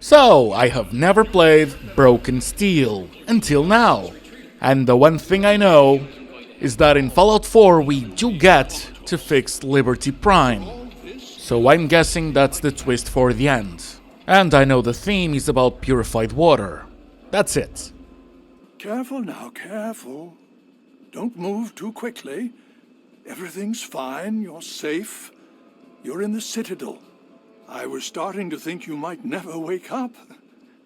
So, I have never played Broken Steel until now. And the one thing I know is that in Fallout 4 we do get to fix Liberty Prime. So I'm guessing that's the twist for the end. And I know the theme is about purified water. That's it. Careful now, careful. Don't move too quickly. Everything's fine, you're safe. You're in the Citadel. I was starting to think you might never wake up,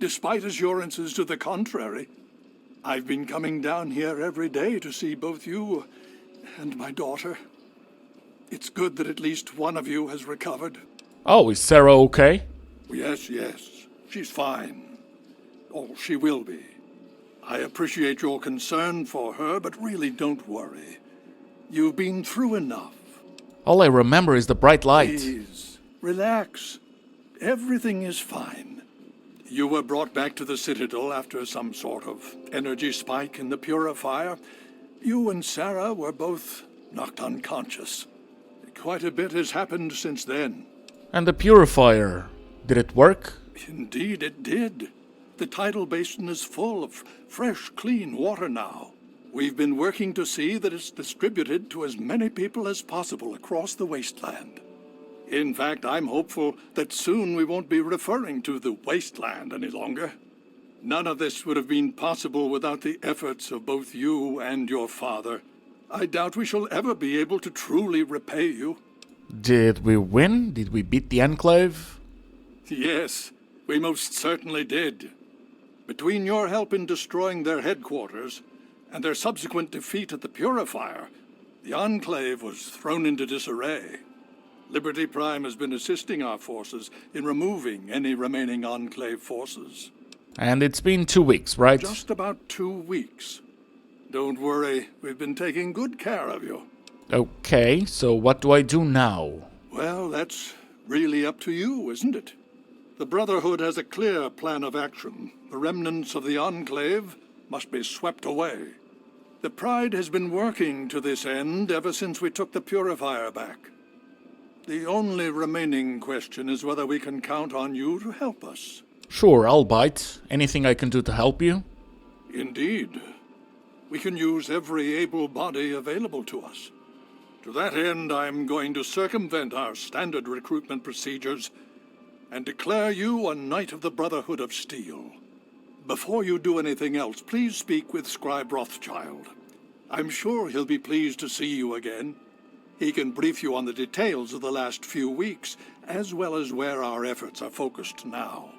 despite assurances to the contrary. I've been coming down here every day to see both you and my daughter. It's good that at least one of you has recovered. Oh, is Sarah okay? Yes, she's fine. Oh, she will be. I appreciate your concern for her, but really don't worry. You've been through enough. All I remember is the bright light. Please, relax. Everything is fine. You were brought back to the Citadel after some sort of energy spike in the purifier. You and Sarah were both knocked unconscious. Quite a bit has happened since then. And the purifier, did it work? Indeed it did. The tidal basin is full of fresh, clean water now. We've been working to see that it's distributed to as many people as possible across the wasteland. In fact, I'm hopeful that soon we won't be referring to the wasteland any longer. None of this would have been possible without the efforts of both you and your father. I doubt we shall ever be able to truly repay you. Did we win? Did we beat the Enclave? Yes, we most certainly did. Between your help in destroying their headquarters and their subsequent defeat at the Purifier, the Enclave was thrown into disarray. Liberty Prime has been assisting our forces in removing any remaining Enclave forces. And it's been 2 weeks, right? Just about 2 weeks. Don't worry, we've been taking good care of you. Okay, so what do I do now? Well, that's really up to you, isn't it? The Brotherhood has a clear plan of action. The remnants of the Enclave must be swept away. The Pride has been working to this end ever since we took the Purifier back. The only remaining question is whether we can count on you to help us. Sure, I'll bite. Anything I can do to help you? Indeed. We can use every able body available to us. To that end, I'm going to circumvent our standard recruitment procedures and declare you a Knight of the Brotherhood of Steel. Before you do anything else, please speak with Scribe Rothschild. I'm sure he'll be pleased to see you again. He can brief you on the details of the last few weeks, as well as where our efforts are focused now.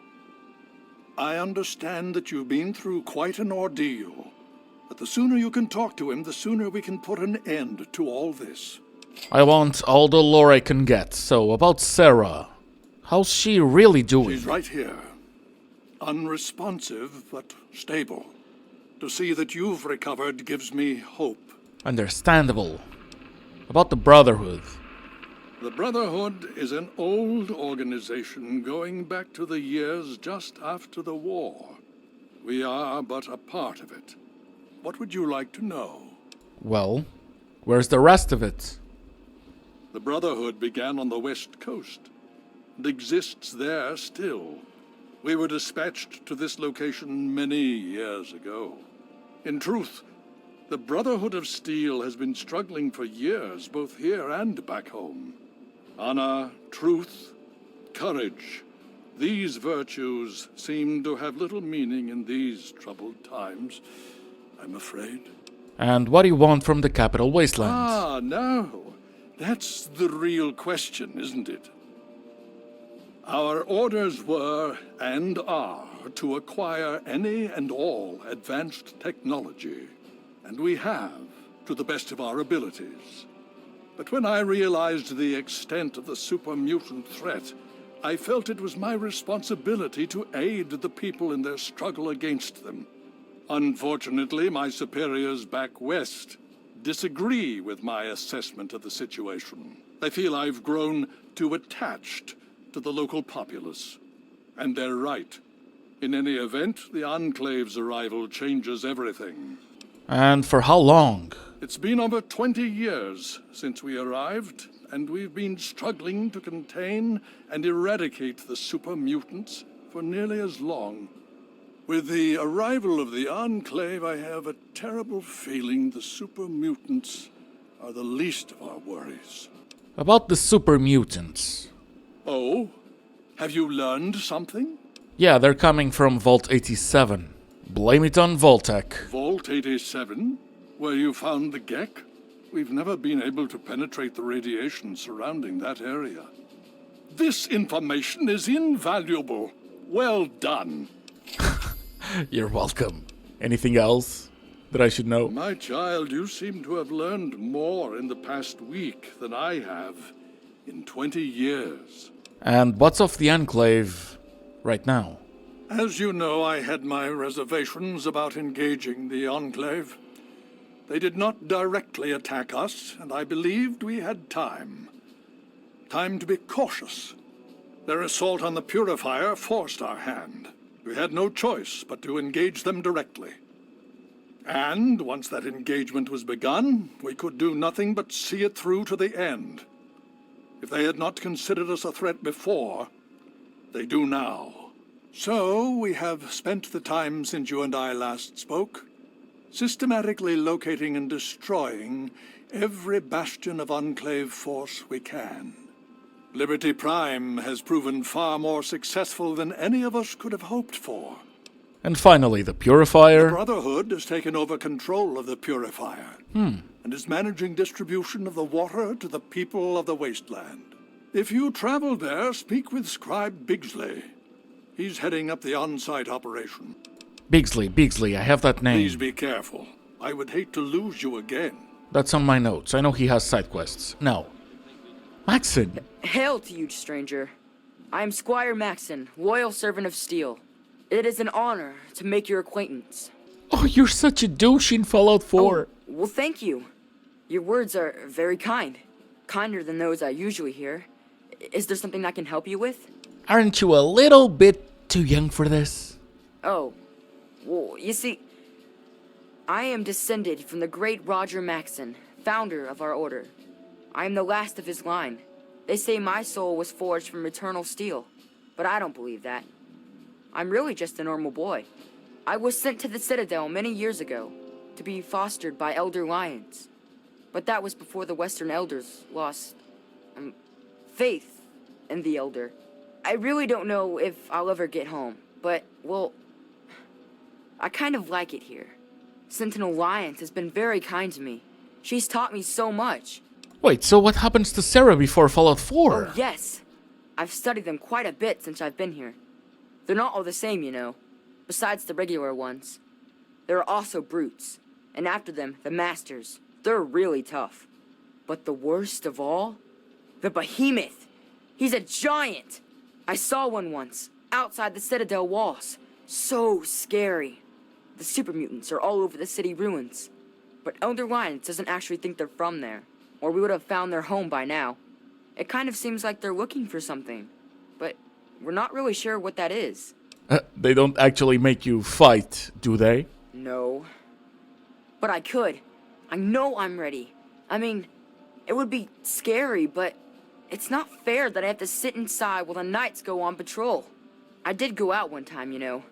I understand that you've been through quite an ordeal, but the sooner you can talk to him, the sooner we can put an end to all this. I want all the lore I can get, so about Sarah. How's she really doing? She's right here. Unresponsive, but stable. To see that you've recovered gives me hope. Understandable. About the Brotherhood. The Brotherhood is an old organization going back to the years just after the war. We are but a part of it. What would you like to know? Well, where's the rest of it? The Brotherhood began on the West Coast and exists there still. We were dispatched to this location many years ago. In truth, the Brotherhood of Steel has been struggling for years, both here and back home. Honor, truth, courage. These virtues seem to have little meaning in these troubled times, I'm afraid. And what do you want from the capital wasteland? Ah, no. That's the real question, isn't it? Our orders were, and are, to acquire any and all advanced technology. And we have, to the best of our abilities. But when I realized the extent of the super-mutant threat, I felt it was my responsibility to aid the people in their struggle against them. Unfortunately, my superiors back west disagree with my assessment of the situation. They feel I've grown too attached to the local populace. And they're right. In any event, the Enclave's arrival changes everything. And for how long? It's been over 20 years since we arrived, and we've been struggling to contain and eradicate the super mutants for nearly as long. With the arrival of the Enclave, I have a terrible feeling the super mutants are the least of our worries. About the super mutants. Oh? Have you learned something? Yeah, they're coming from Vault 87. Blame it on Voltec. Vault 87? Where you found the Gek? We've never been able to penetrate the radiation surrounding that area. This information is invaluable. Well done. You're welcome. Anything else that I should know? My child, you seem to have learned more in the past week than I have in 20 years. And what's off the Enclave right now? As you know, I had my reservations about engaging the Enclave. They did not directly attack us, and I believed we had time. Time to be cautious. Their assault on the Purifier forced our hand. We had no choice but to engage them directly. And once that engagement was begun, we could do nothing but see it through to the end. If they had not considered us a threat before, they do now. So we have spent the time since you and I last spoke, systematically locating and destroying every bastion of Enclave force we can. Liberty Prime has proven far more successful than any of us could have hoped for. And finally, the Purifier. The Brotherhood has taken over control of the Purifier, and is managing distribution of the water to the people of the wasteland. If you travel there, speak with Scribe Bigsley. He's heading up the on-site operation. Bigsley, I have that name. Please be careful. I would hate to lose you again. That's on my notes. I know he has side quests. Now, Maxon. Hail to you, stranger. I am Squire Maxon, loyal servant of steel. It is an honor to make your acquaintance. Oh, you're such a douche in Fallout 4. Oh, well, thank you. Your words are very kind. Kinder than those I usually hear. Is there something I can help you with? Aren't you a little bit too young for this? Oh, well, you see, I am descended from the great Roger Maxon, founder of our order. I am the last of his line. They say my soul was forged from eternal steel, but I don't believe that. I'm really just a normal boy. I was sent to the Citadel many years ago to be fostered by Elder Lions. But that was before the Western Elders lost faith in the Elder. I really don't know if I'll ever get home, but, well, I kind of like it here. Sentinel Lions has been very kind to me. She's taught me so much. Wait, so what happens to Sarah before Fallout 4? Oh, yes. I've studied them quite a bit since I've been here. They're not all the same, you know, besides the regular ones. There are also brutes, and after them, the masters. They're really tough. But the worst of all? The behemoth. He's a giant. I saw one once, outside the Citadel walls. So scary. The super mutants are all over the city ruins. But Elder Lions doesn't actually think they're from there, or we would have found their home by now. It kind of seems like they're looking for something, but we're not really sure what that is. They don't actually make you fight, do they? No. But I could. I know I'm ready. I mean, it would be scary, but it's not fair that I have to sit inside while the knights go on patrol. I did go out one time, you know.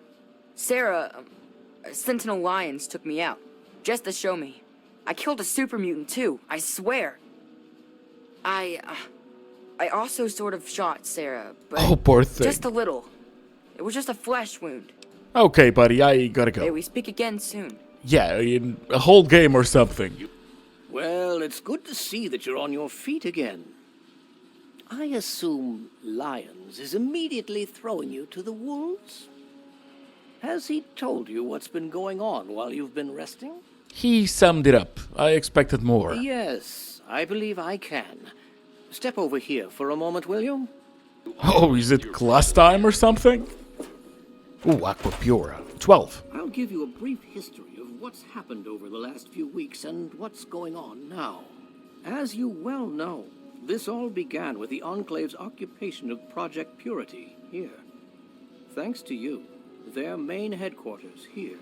Sarah, Sentinel Lions took me out, just to show me. I killed a super mutant too, I swear. I also sort of shot Sarah, but Oh, poor thing. just a little. It was just a flesh wound. Okay, buddy, I gotta May go. we speak again soon. Yeah, in a whole game or something. Well, it's good to see that you're on your feet again. I assume Lyons is immediately throwing you to the wolves? Has he told you what's been going on while you've been resting? He summed it up. I expected more. Yes, I believe I can. Step over here for a moment, will you? Oh, is it class time or something? Ooh, Aqua Pura. 12. I'll give you a brief history of what's happened over the last few weeks and what's going on now. As you well know, this all began with the Enclave's occupation of Project Purity here. Thanks to you, their main headquarters here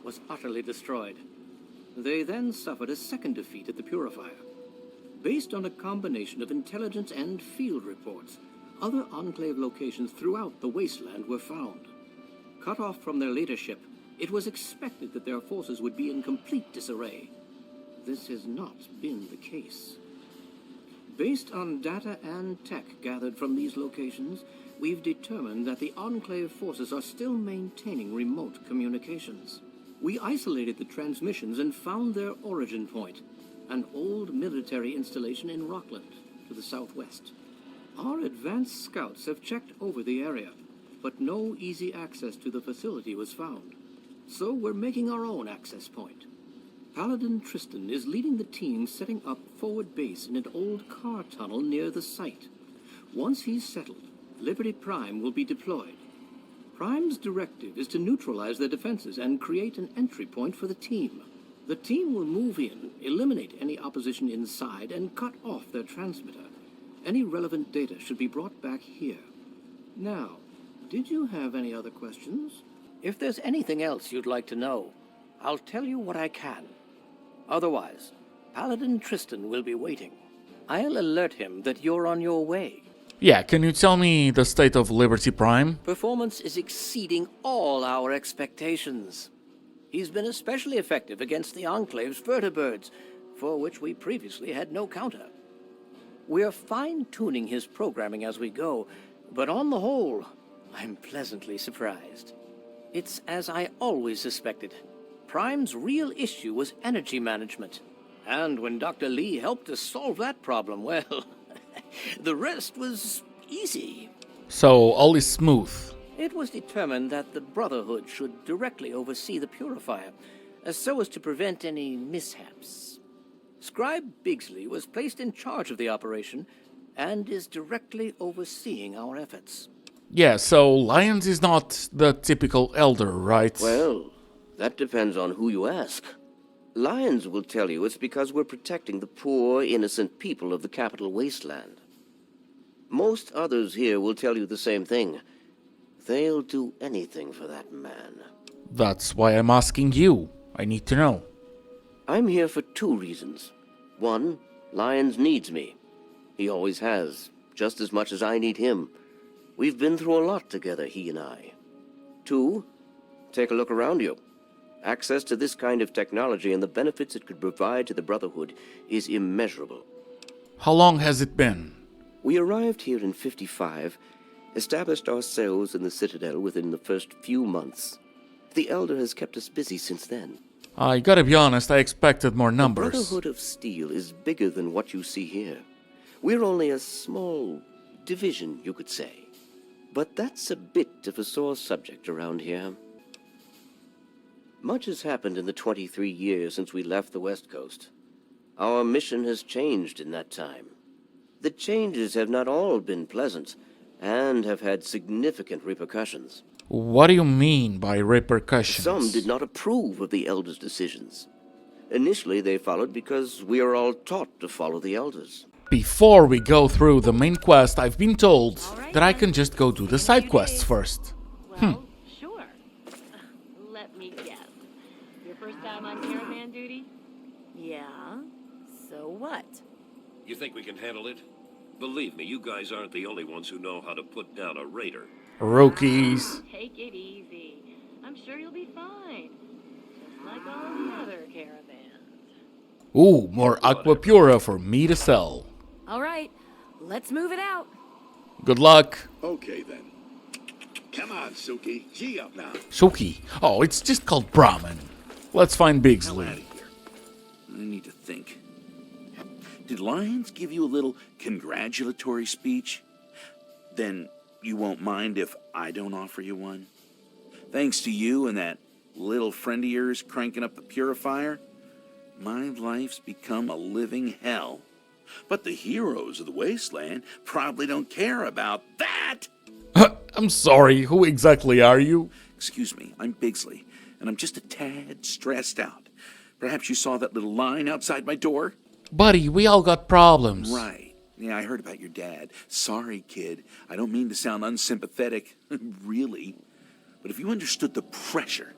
was utterly destroyed. They then suffered a second defeat at the Purifier. Based on a combination of intelligence and field reports, other Enclave locations throughout the wasteland were found. Cut off from their leadership, it was expected that their forces would be in complete disarray. This has not been the case. Based on data and tech gathered from these locations, we've determined that the Enclave forces are still maintaining remote communications. We isolated the transmissions and found their origin point, an old military installation in Rockland, to the southwest. Our advanced scouts have checked over the area, but no easy access to the facility was found. So we're making our own access point. Paladin Tristan is leading the team setting up forward base in an old car tunnel near the site. Once he's settled, Liberty Prime will be deployed. Prime's directive is to neutralize their defenses and create an entry point for the team. The team will move in, eliminate any opposition inside, and cut off their transmitter. Any relevant data should be brought back here. Now, did you have any other questions? If there's anything else you'd like to know, I'll tell you what I can. Otherwise, Paladin Tristan will be waiting. I'll alert him that you're on your way. Yeah, can you tell me the state of Liberty Prime? Performance is exceeding all our expectations. He's been especially effective against the Enclave's vertibirds, for which we previously had no counter. We're fine-tuning his programming as we go, but on the whole, I'm pleasantly surprised. It's as I always suspected. Prime's real issue was energy management. And when Dr. Lee helped us solve that problem, well, the rest was easy. So, all is smooth. It was determined that the Brotherhood should directly oversee the purifier, so as to prevent any mishaps. Scribe Bigsley was placed in charge of the operation and is directly overseeing our efforts. Yeah, so Lyons is not the typical elder, right? Well, that depends on who you ask. Lyons will tell you it's because we're protecting the poor, innocent people of the capital wasteland. Most others here will tell you the same thing. They'll do anything for that man. That's why I'm asking you. I need to know. I'm here for two reasons. One, Lyons needs me. He always has, just as much as I need him. We've been through a lot together, he and I. Two, take a look around you. Access to this kind of technology and the benefits it could provide to the Brotherhood is immeasurable. How long has it been? We arrived here in 55, established ourselves in the Citadel within the first few months. The Elder has kept us busy since then. I gotta be honest, I expected more The numbers. Brotherhood of Steel is bigger than what you see here. We're only a small division, you could say. But that's a bit of a sore subject around here. Much has happened in the 23 years since we left the West Coast. Our mission has changed in that time. The changes have not all been pleasant, and have had significant repercussions. What do you mean by repercussions? Some did not approve of the Elders' decisions. Initially, they followed because we are all taught to follow the Elders. Before we go through the main quest, I've been told that I can just go do the side quests first. Well, sure. Let me guess. Your first time on caravan duty? Yeah? So what? You think we can handle it? Believe me, you guys aren't the only ones who know how to put down a raider. Rookies. Take it easy. I'm sure you'll be fine. Just like all the other caravans. Ooh, more Aqua Pura for me to sell. All right, let's move it out. Good luck. Okay, then. Come on, Suki. Gee up now. Suki. Oh, it's just called Brahmin. Let's find Hell out Bigsley. of here. I need to think. Did Lyons give you a little congratulatory speech? Then you won't mind if I don't offer you one? Thanks to you and that little friend of yours cranking up the purifier, my life's become a living hell. But the heroes of the wasteland probably don't care about that. I'm sorry, who exactly are you? Excuse me, I'm Bigsley, and I'm just a tad stressed out. Perhaps you saw that little line outside my door? Buddy, we all got problems. Right. Yeah, I heard about your dad. Sorry, kid. I don't mean to sound unsympathetic, really. But if you understood the pressure,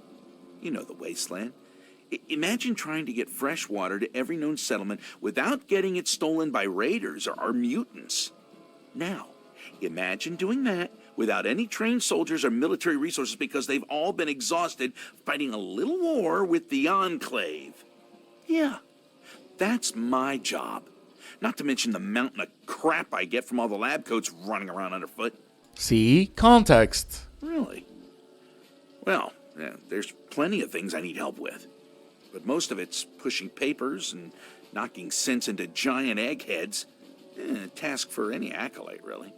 you know the wasteland. Imagine trying to get fresh water to every known settlement without getting it stolen by raiders or mutants. Now, Imagine doing that without any trained soldiers or military resources because they've all been exhausted fighting a little war with the Enclave. Yeah, that's my job. Not to mention the mountain of crap I get from all the lab coats running around underfoot. See? Context. Really? Well, yeah, there's plenty of things I need help with. But most of it's pushing papers and knocking sense into giant eggheads. A task for any acolyte, really.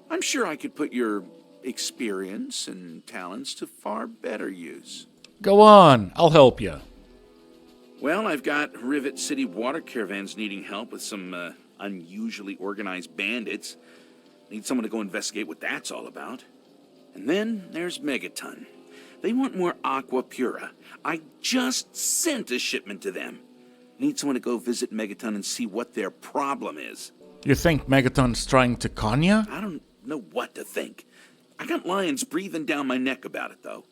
I'm sure I could put your experience and talents to far better use. Go on, I'll help you. Well, I've got Rivet City water caravans needing help with some unusually organized bandits. Need someone to go investigate what that's all about. And then there's Megaton. They want more Aqua Pura. I just sent a shipment to them. Need someone to go visit Megaton and see what their problem is. You think Megaton's trying to con ya? I don't know what to think. I got lions breathing down my neck about it, though.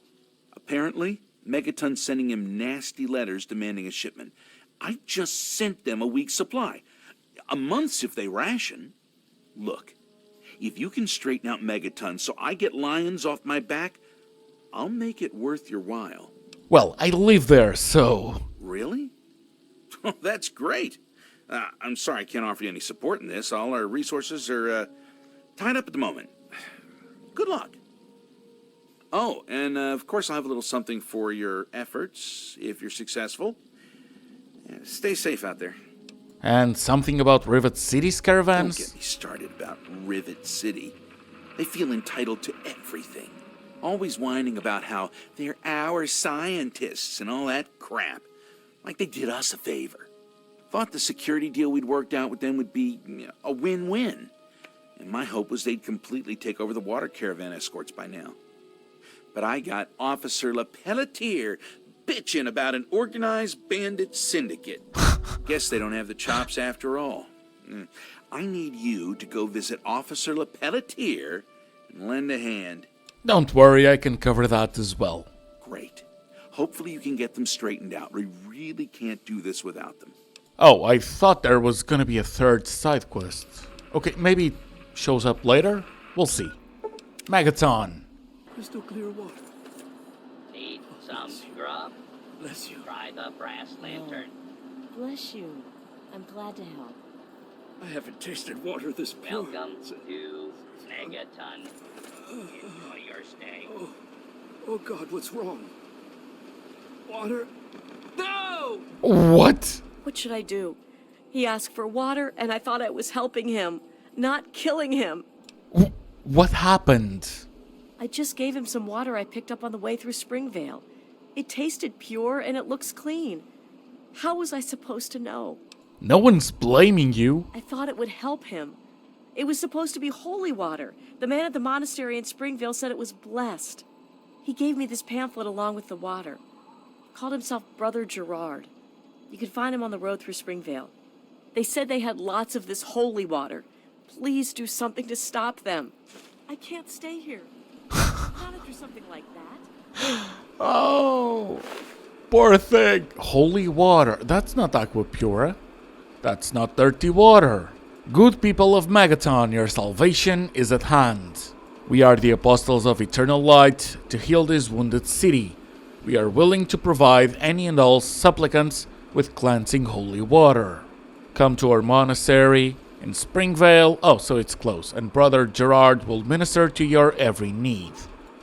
Apparently, Megaton's sending him nasty letters demanding a shipment. I just sent them a week's supply. A month's if they ration. Look, if you can straighten out Megaton so I get lions off my back, I'll make it worth your while. Well, I live there, so... Really? Oh, that's great. I'm sorry I can't offer you any support in this. All our resources are tied up at the moment. Good luck. Oh, and of course I'll have a little something for your efforts if you're successful. Yeah, stay safe out there. And something about Rivet City's Don't caravans? get me started about Rivet City. They feel entitled to everything. Always whining about how they're our scientists and all that crap. Like they did us a favor. Thought the security deal we'd worked out with them would be a win-win. And my hope was they'd completely take over the water caravan escorts by now. But I got Officer LePelletier bitching about an organized bandit syndicate. Guess they don't have the chops after all. I need you to go visit Officer LePelletier and lend a hand. Don't worry, I can cover that as well. Great. Hopefully you can get them straightened out. We really can't do this without them. Oh, I thought there was gonna be a third side quest. Okay, maybe it shows up later? We'll see. Megaton. Crystal clear water. Need some grub? Bless you. Try the brass lantern. Bless you. I'm glad to help. I haven't tasted water this pure. Welcome to Megaton. Enjoy your stay. Oh God, what's wrong? Water? No! What? What should I do? He asked for water, and I thought I was helping him, not killing him. What happened? I just gave him some water I picked up on the way through Springvale. It tasted pure, and it looks clean. How was I supposed to know? No one's blaming you. I thought it would help him. It was supposed to be holy water. The man at the monastery in Springvale said it was blessed. He gave me this pamphlet along with the water. Called himself Brother Gerard. You can find him on the road through Springvale. They said they had lots of this holy water. Please do something to stop them. I can't stay here. Not after something like that. Oh, poor thing. Holy water. That's not aqua pura. That's not dirty water. Good people of Megaton, your salvation is at hand. We are the apostles of eternal light to heal this wounded city. We are willing to provide any and all supplicants with cleansing holy water. Come to our monastery in Springvale. Oh, so it's close. And Brother Gerard will minister to your every need.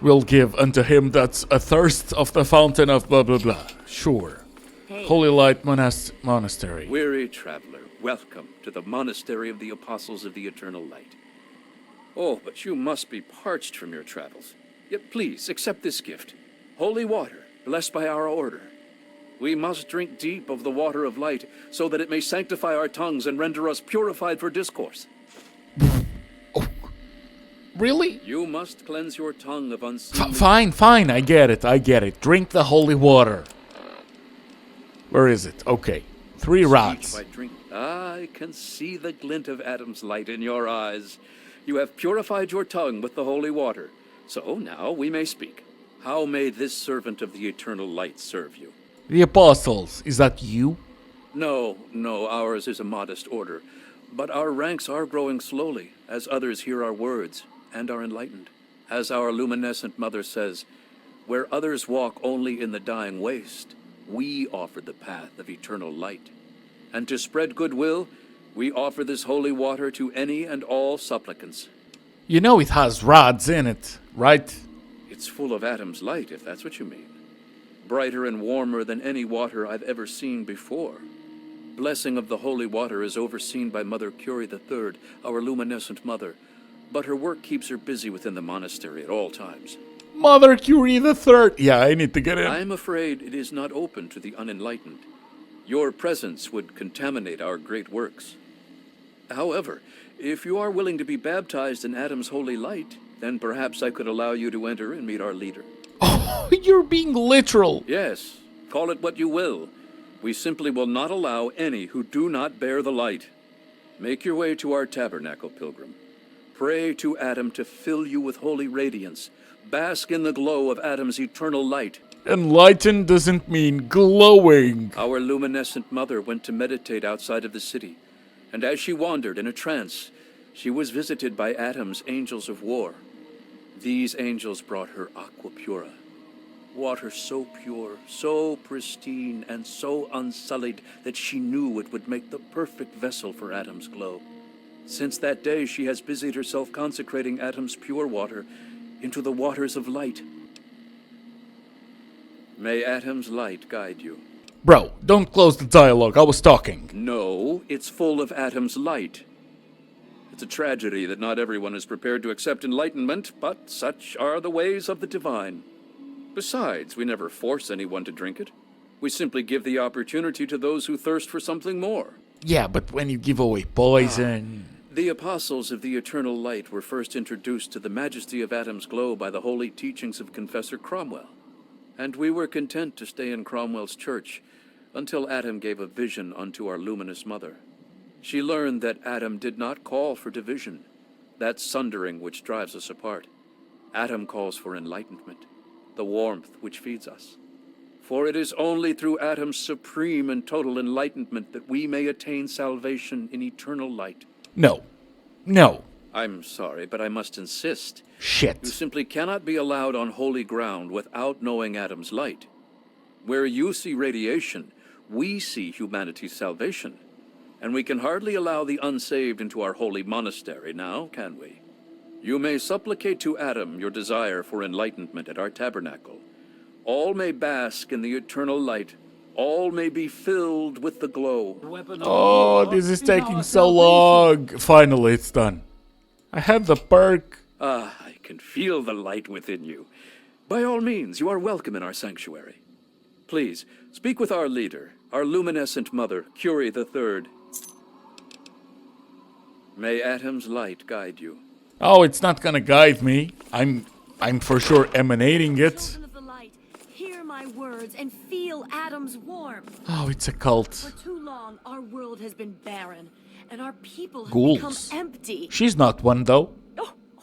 We'll give unto him that's athirst of the fountain of blah blah blah. Sure. Holy Light Monastery. Weary traveler, welcome to the Monastery of the Apostles of the Eternal Light. Oh, but you must be parched from your travels. Yet please, accept this gift. Holy water, blessed by our order. We must drink deep of the water of light, so that it may sanctify our tongues and render us purified for discourse. Really? You must cleanse your tongue of unseen... Fine, I get it. Drink the holy water. Where is it? Okay. 3 rats. I can see the glint of Adam's light in your eyes. You have purified your tongue with the holy water. So now we may speak. How may this servant of the eternal light serve you? The apostles, is that you? No, ours is a modest order. But our ranks are growing slowly, as others hear our words and are enlightened. As our luminescent mother says, where others walk only in the dying waste, we offer the path of eternal light. And to spread goodwill, we offer this holy water to any and all supplicants. You know it has rods in it, right? It's full of Adam's light, if that's what you mean. Brighter and warmer than any water I've ever seen before. Blessing of the holy water is overseen by Mother Curie III, our luminescent mother, but her work keeps her busy within the monastery at all times. Mother Curie the Third. Yeah, I need to get in. I'm afraid it is not open to the unenlightened. Your presence would contaminate our great works. However, if you are willing to be baptized in Adam's holy light, then perhaps I could allow you to enter and meet our leader. Oh, you're being literal. Yes, call it what you will. We simply will not allow any who do not bear the light. Make your way to our tabernacle, pilgrim. Pray to Adam to fill you with holy radiance. Bask in the glow of Adam's eternal light. Enlightened doesn't mean glowing. Our luminescent mother went to meditate outside of the city, and as she wandered in a trance, she was visited by Adam's angels of war. These angels brought her aqua pura, water so pure, so pristine, and so unsullied that she knew it would make the perfect vessel for Adam's glow. Since that day, she has busied herself consecrating Adam's pure water into the waters of light. May Adam's light guide you. Bro, don't close the dialogue. I was talking. No, it's full of Adam's light. It's a tragedy that not everyone is prepared to accept enlightenment, but such are the ways of the divine. Besides, we never force anyone to drink it. We simply give the opportunity to those who thirst for something more. Yeah, but when you give away poison... The apostles of the eternal light were first introduced to the majesty of Adam's glow by the holy teachings of Confessor Cromwell. And we were content to stay in Cromwell's church until Adam gave a vision unto our luminous mother. She learned that Adam did not call for division, that sundering which drives us apart. Adam calls for enlightenment, the warmth which feeds us. For it is only through Adam's supreme and total enlightenment that we may attain salvation in eternal light. No. No. I'm sorry, but I must insist. Shit. You simply cannot be allowed on holy ground without knowing Adam's light. Where you see radiation, we see humanity's salvation. And we can hardly allow the unsaved into our holy monastery now, can we? You may supplicate to Adam your desire for enlightenment at our tabernacle. All may bask in the eternal light. All may be filled with the glow. Oh, this is taking so long. Finally, it's done. I had the perk. I can feel the light within you. By all means, you are welcome in our sanctuary. Please, speak with our leader, our luminescent mother, Curie III. May Adam's light guide you. Oh, it's not gonna guide me. I'm for sure emanating it. Children of the light, hear my words and feel Adam's warmth. Oh, it's a cult. For too long, our world has been barren, and our people have Ghouls. become empty. She's not one, though.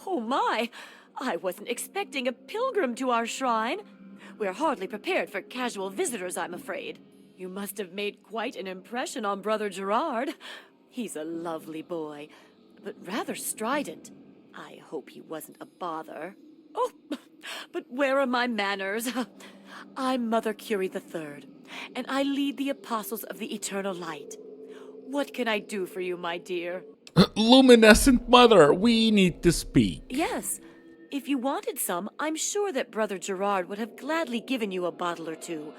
Oh my! I wasn't expecting a pilgrim to our shrine. We're hardly prepared for casual visitors, I'm afraid. You must have made quite an impression on Brother Gerard. He's a lovely boy, but rather strident. I hope he wasn't a bother. Oh, but where are my manners? I'm Mother Curie III, and I lead the Apostles of the Eternal Light. What can I do for you, my dear? Luminescent Mother, we need to speak. Yes. If you wanted some, I'm sure that Brother Gerard would have gladly given you a bottle or two.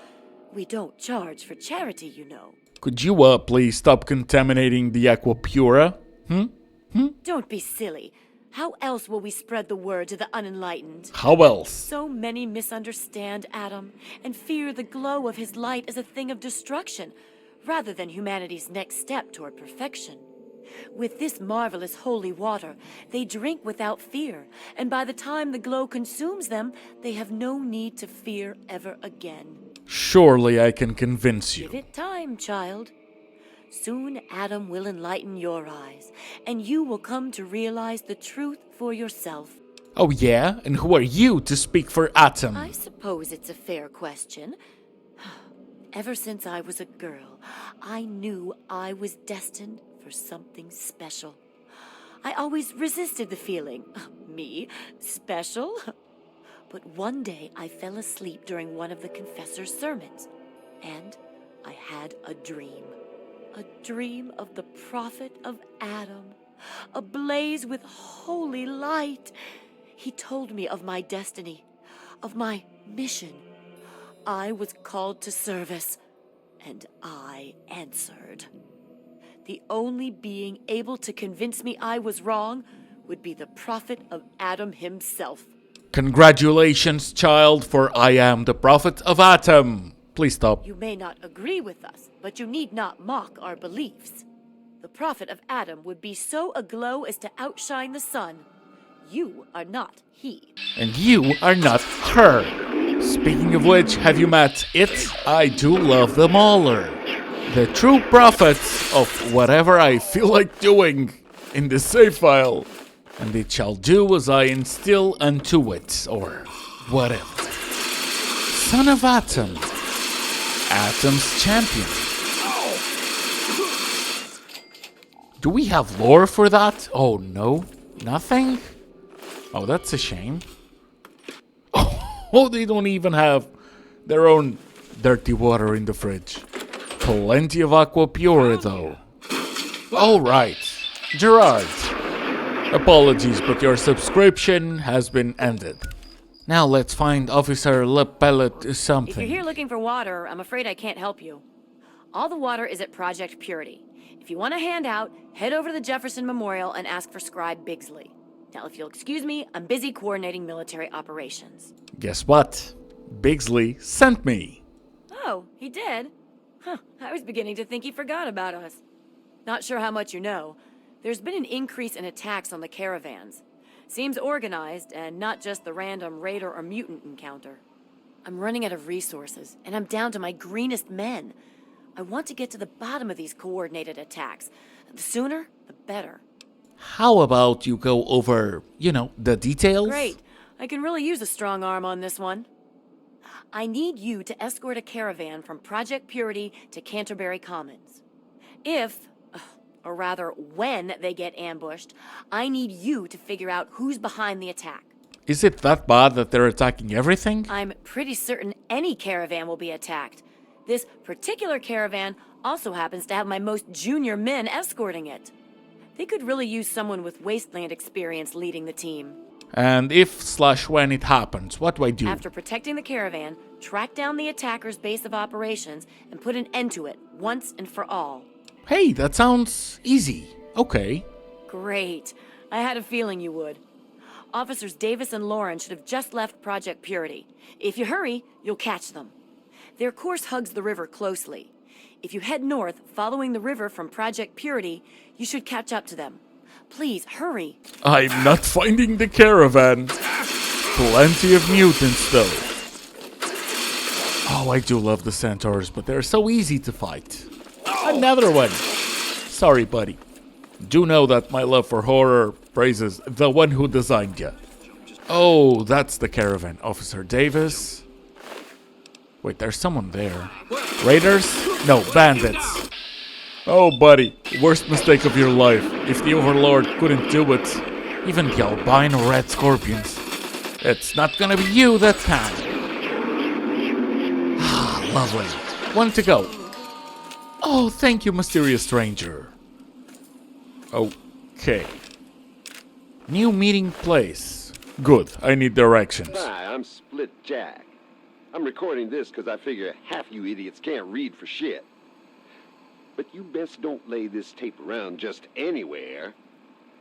We don't charge for charity, you know. Could you, please stop contaminating the aqua pura? Don't be silly. How else will we spread the word to the unenlightened? How else? So many misunderstand Adam and fear the glow of his light as a thing of destruction, rather than humanity's next step toward perfection. With this marvelous holy water, they drink without fear, and by the time the glow consumes them, they have no need to fear ever again. Surely I can convince you. Give it time, child. Soon Adam will enlighten your eyes, and you will come to realize the truth for yourself. Oh yeah? And who are you to speak for Adam? I suppose it's a fair question. Ever since I was a girl, I knew I was destined for something special. I always resisted the feeling. Me? Special? But one day I fell asleep during one of the confessor's sermons, and I had a dream. A dream of the prophet of Adam, ablaze with holy light. He told me of my destiny, of my mission. I was called to service, and I answered. The only being able to convince me I was wrong would be the prophet of Adam himself. Congratulations, child, for I am the prophet of Atom. Please stop. You may not agree with us, but you need not mock our beliefs. The prophet of Adam would be so aglow as to outshine the sun. You are not he. And you are not her. Speaking of which, have you met it? I do love the Mauler. The true prophet of whatever I feel like doing in the save file. And it shall do as I instill unto it, or whatever. Son of Atom. Atom's champion. Do we have lore for that? Oh no, nothing? Oh, that's a shame. Oh, they don't even have their own dirty water in the fridge. Plenty of aqua pure though. Alright, Gerard. Apologies, but your subscription has been ended. Now let's find Officer Le Pellet something. If you're here looking for water, I'm afraid I can't help you. All the water is at Project Purity. If you want a handout, head over to the Jefferson Memorial and ask for Scribe Bigsley. Now, if you'll excuse me, I'm busy coordinating military operations. Guess what? Bigsley sent me. Oh, he did? Huh, I was beginning to think he forgot about us. Not sure how much you know. There's been an increase in attacks on the caravans. Seems organized, and not just the random raider or mutant encounter. I'm running out of resources, and I'm down to my greenest men. I want to get to the bottom of these coordinated attacks. The sooner, the better. How about you go over, the details? Great. I can really use a strong arm on this one. I need you to escort a caravan from Project Purity to Canterbury Commons. Or rather, when they get ambushed, I need you to figure out who's behind the attack. Is it that bad that they're attacking everything? I'm pretty certain any caravan will be attacked. This particular caravan also happens to have my most junior men escorting it. They could really use someone with wasteland experience leading the team. And if/when it happens, what do I do? After protecting the caravan, track down the attacker's base of operations and put an end to it once and for all. Hey, that sounds easy. Okay. Great. I had a feeling you would. Officers Davis and Lauren should have just left Project Purity. If you hurry, you'll catch them. Their course hugs the river closely. If you head north, following the river from Project Purity, you should catch up to them. Please, hurry. I'm not finding the caravan. Plenty of mutants, though. Oh, I do love the centaurs, but they're so easy to fight. Another one. Sorry, buddy. Do know that my love for horror praises the one who designed you. Oh, that's the caravan. Officer Davis. Wait, there's someone there. Raiders? No, bandits. Oh, buddy. Worst mistake of your life. If the Overlord couldn't do it, even the albino red scorpions. It's not gonna be you that time. Ah, lovely. One to go. Oh, thank you, mysterious stranger. Okay. New meeting place. Good, I need directions. Hi, I'm Split Jack. I'm recording this because I figure half you idiots can't read for shit. But you best don't lay this tape around just anywhere.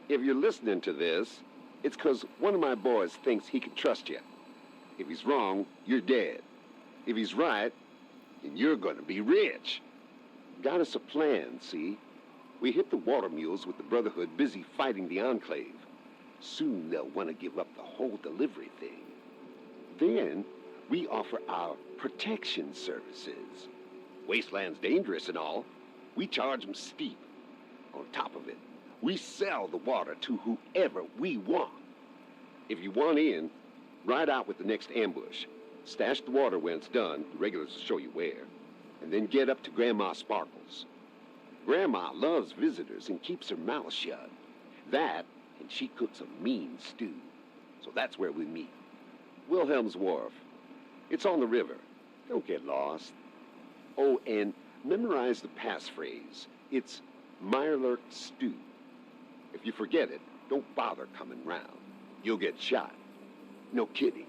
If you're listening to this, it's because one of my boys thinks he can trust you. If he's wrong, you're dead. If he's right, then you're gonna be rich. Got us a plan, see? We hit the water mules with the Brotherhood busy fighting the Enclave. Soon they'll want to give up the whole delivery thing. Then we offer our protection services. Wasteland's dangerous and all. We charge them steep. On top of it, we sell the water to whoever we want. If you want in, ride out with the next ambush. Stash the water when it's done, the regulars will show you where. And then get up to Grandma Sparkles. Grandma loves visitors and keeps her mouth shut. That, and she cooks a mean stew. So that's where we meet. Wilhelm's Wharf. It's on the river. Don't get lost. Oh, and memorize the passphrase. It's Mirelurk stew. If you forget it, don't bother coming round. You'll get shot. No kidding.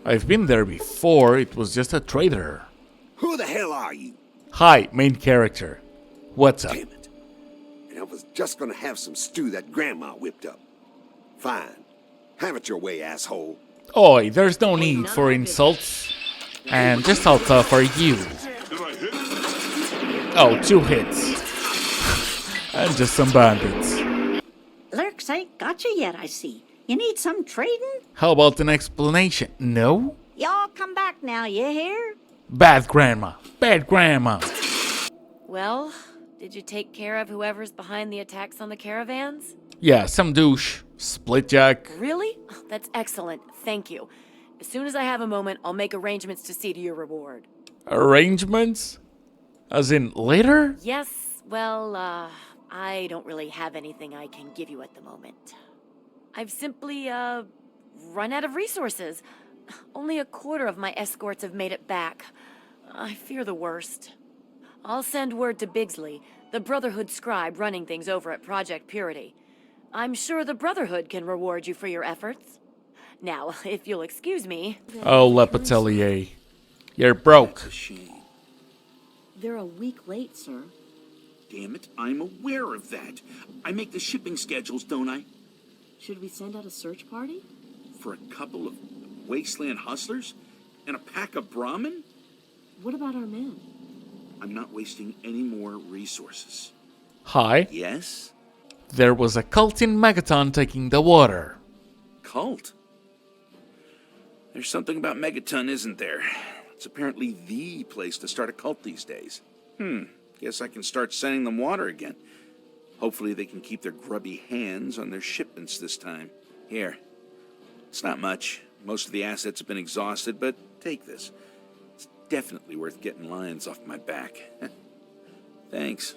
I've been there before, it was just a trader. Who the hell are you? Hi, main character. What's up? Damn it. And I was just gonna have some stew that Grandma whipped up. Fine. Have it your way, asshole. Oi, there's no need for insults. And just how tough are you? Oh, 2 hits. And just some bandits. Lurks ain't got you yet, I see. You need some trading? How about an explanation? No? Y'all come back now, you hear? Bad grandma. Bad grandma. Well, did you take care of whoever's behind the attacks on the caravans? Yeah, some douche. Splitjack. Really? That's excellent. Thank you. As soon as I have a moment, I'll make arrangements to see to your reward. Arrangements? As in later? Yes, well, I don't really have anything I can give you at the moment. I've simply, run out of resources. Only a quarter of my escorts have made it back. I fear the worst. I'll send word to Bigsley, the Brotherhood scribe running things over at Project Purity. I'm sure the Brotherhood can reward you for your efforts. Now, if you'll excuse me... Oh, Lepatelier. You're broke. That's a shame. They're a week late, sir. Damn it, I'm aware of that. I make the shipping schedules, don't I? Should we send out a search party? For a couple of wasteland hustlers? And a pack of Brahmin? What about our men? I'm not wasting any more resources. Hi. Yes? There was a cult in Megaton taking the water. Cult? There's something about Megaton, isn't there? It's apparently the place to start a cult these days. Guess I can start sending them water again. Hopefully they can keep their grubby hands on their shipments this time. Here. It's not much. Most of the assets have been exhausted, but take this. It's definitely worth getting lions off my back. Thanks.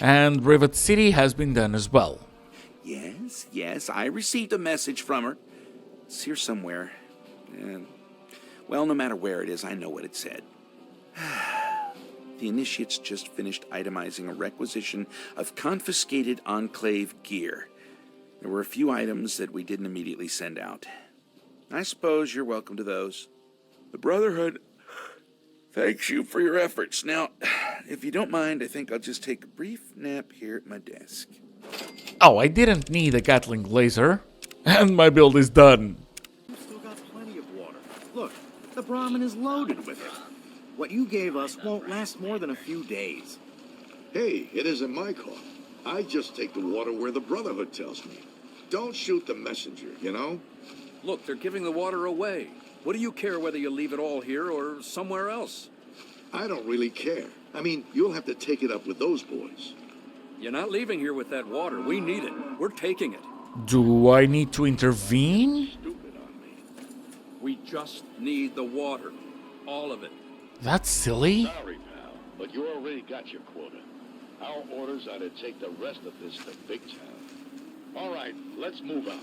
And Rivet City has been done as well. Yes, I received a message from her. It's here somewhere. And, well, no matter where it is, I know what it said. The initiates just finished itemizing a requisition of confiscated Enclave gear. There were a few items that we didn't immediately send out. I suppose you're welcome to those. The Brotherhood thanks you for your efforts. Now, if you don't mind, I think I'll just take a brief nap here at my desk. Oh, I didn't need a Gatling laser. And my build is done. We've still got plenty of water. Look, the Brahmin is loaded with it. What you gave us won't last more than a few days. Hey, it isn't my call. I just take the water where the Brotherhood tells me. Don't shoot the messenger, you know? Look, they're giving the water away. What do you care whether you leave it all here or somewhere else? I don't really care. I mean, you'll have to take it up with those boys. You're not leaving here with that water. We need it. We're taking it. Do I need to intervene? Stupid on me. We just need the water. All of it. That's silly. Sorry, pal, but you already got your quota. Our orders are to take the rest of this to Big Town. All right, let's move on.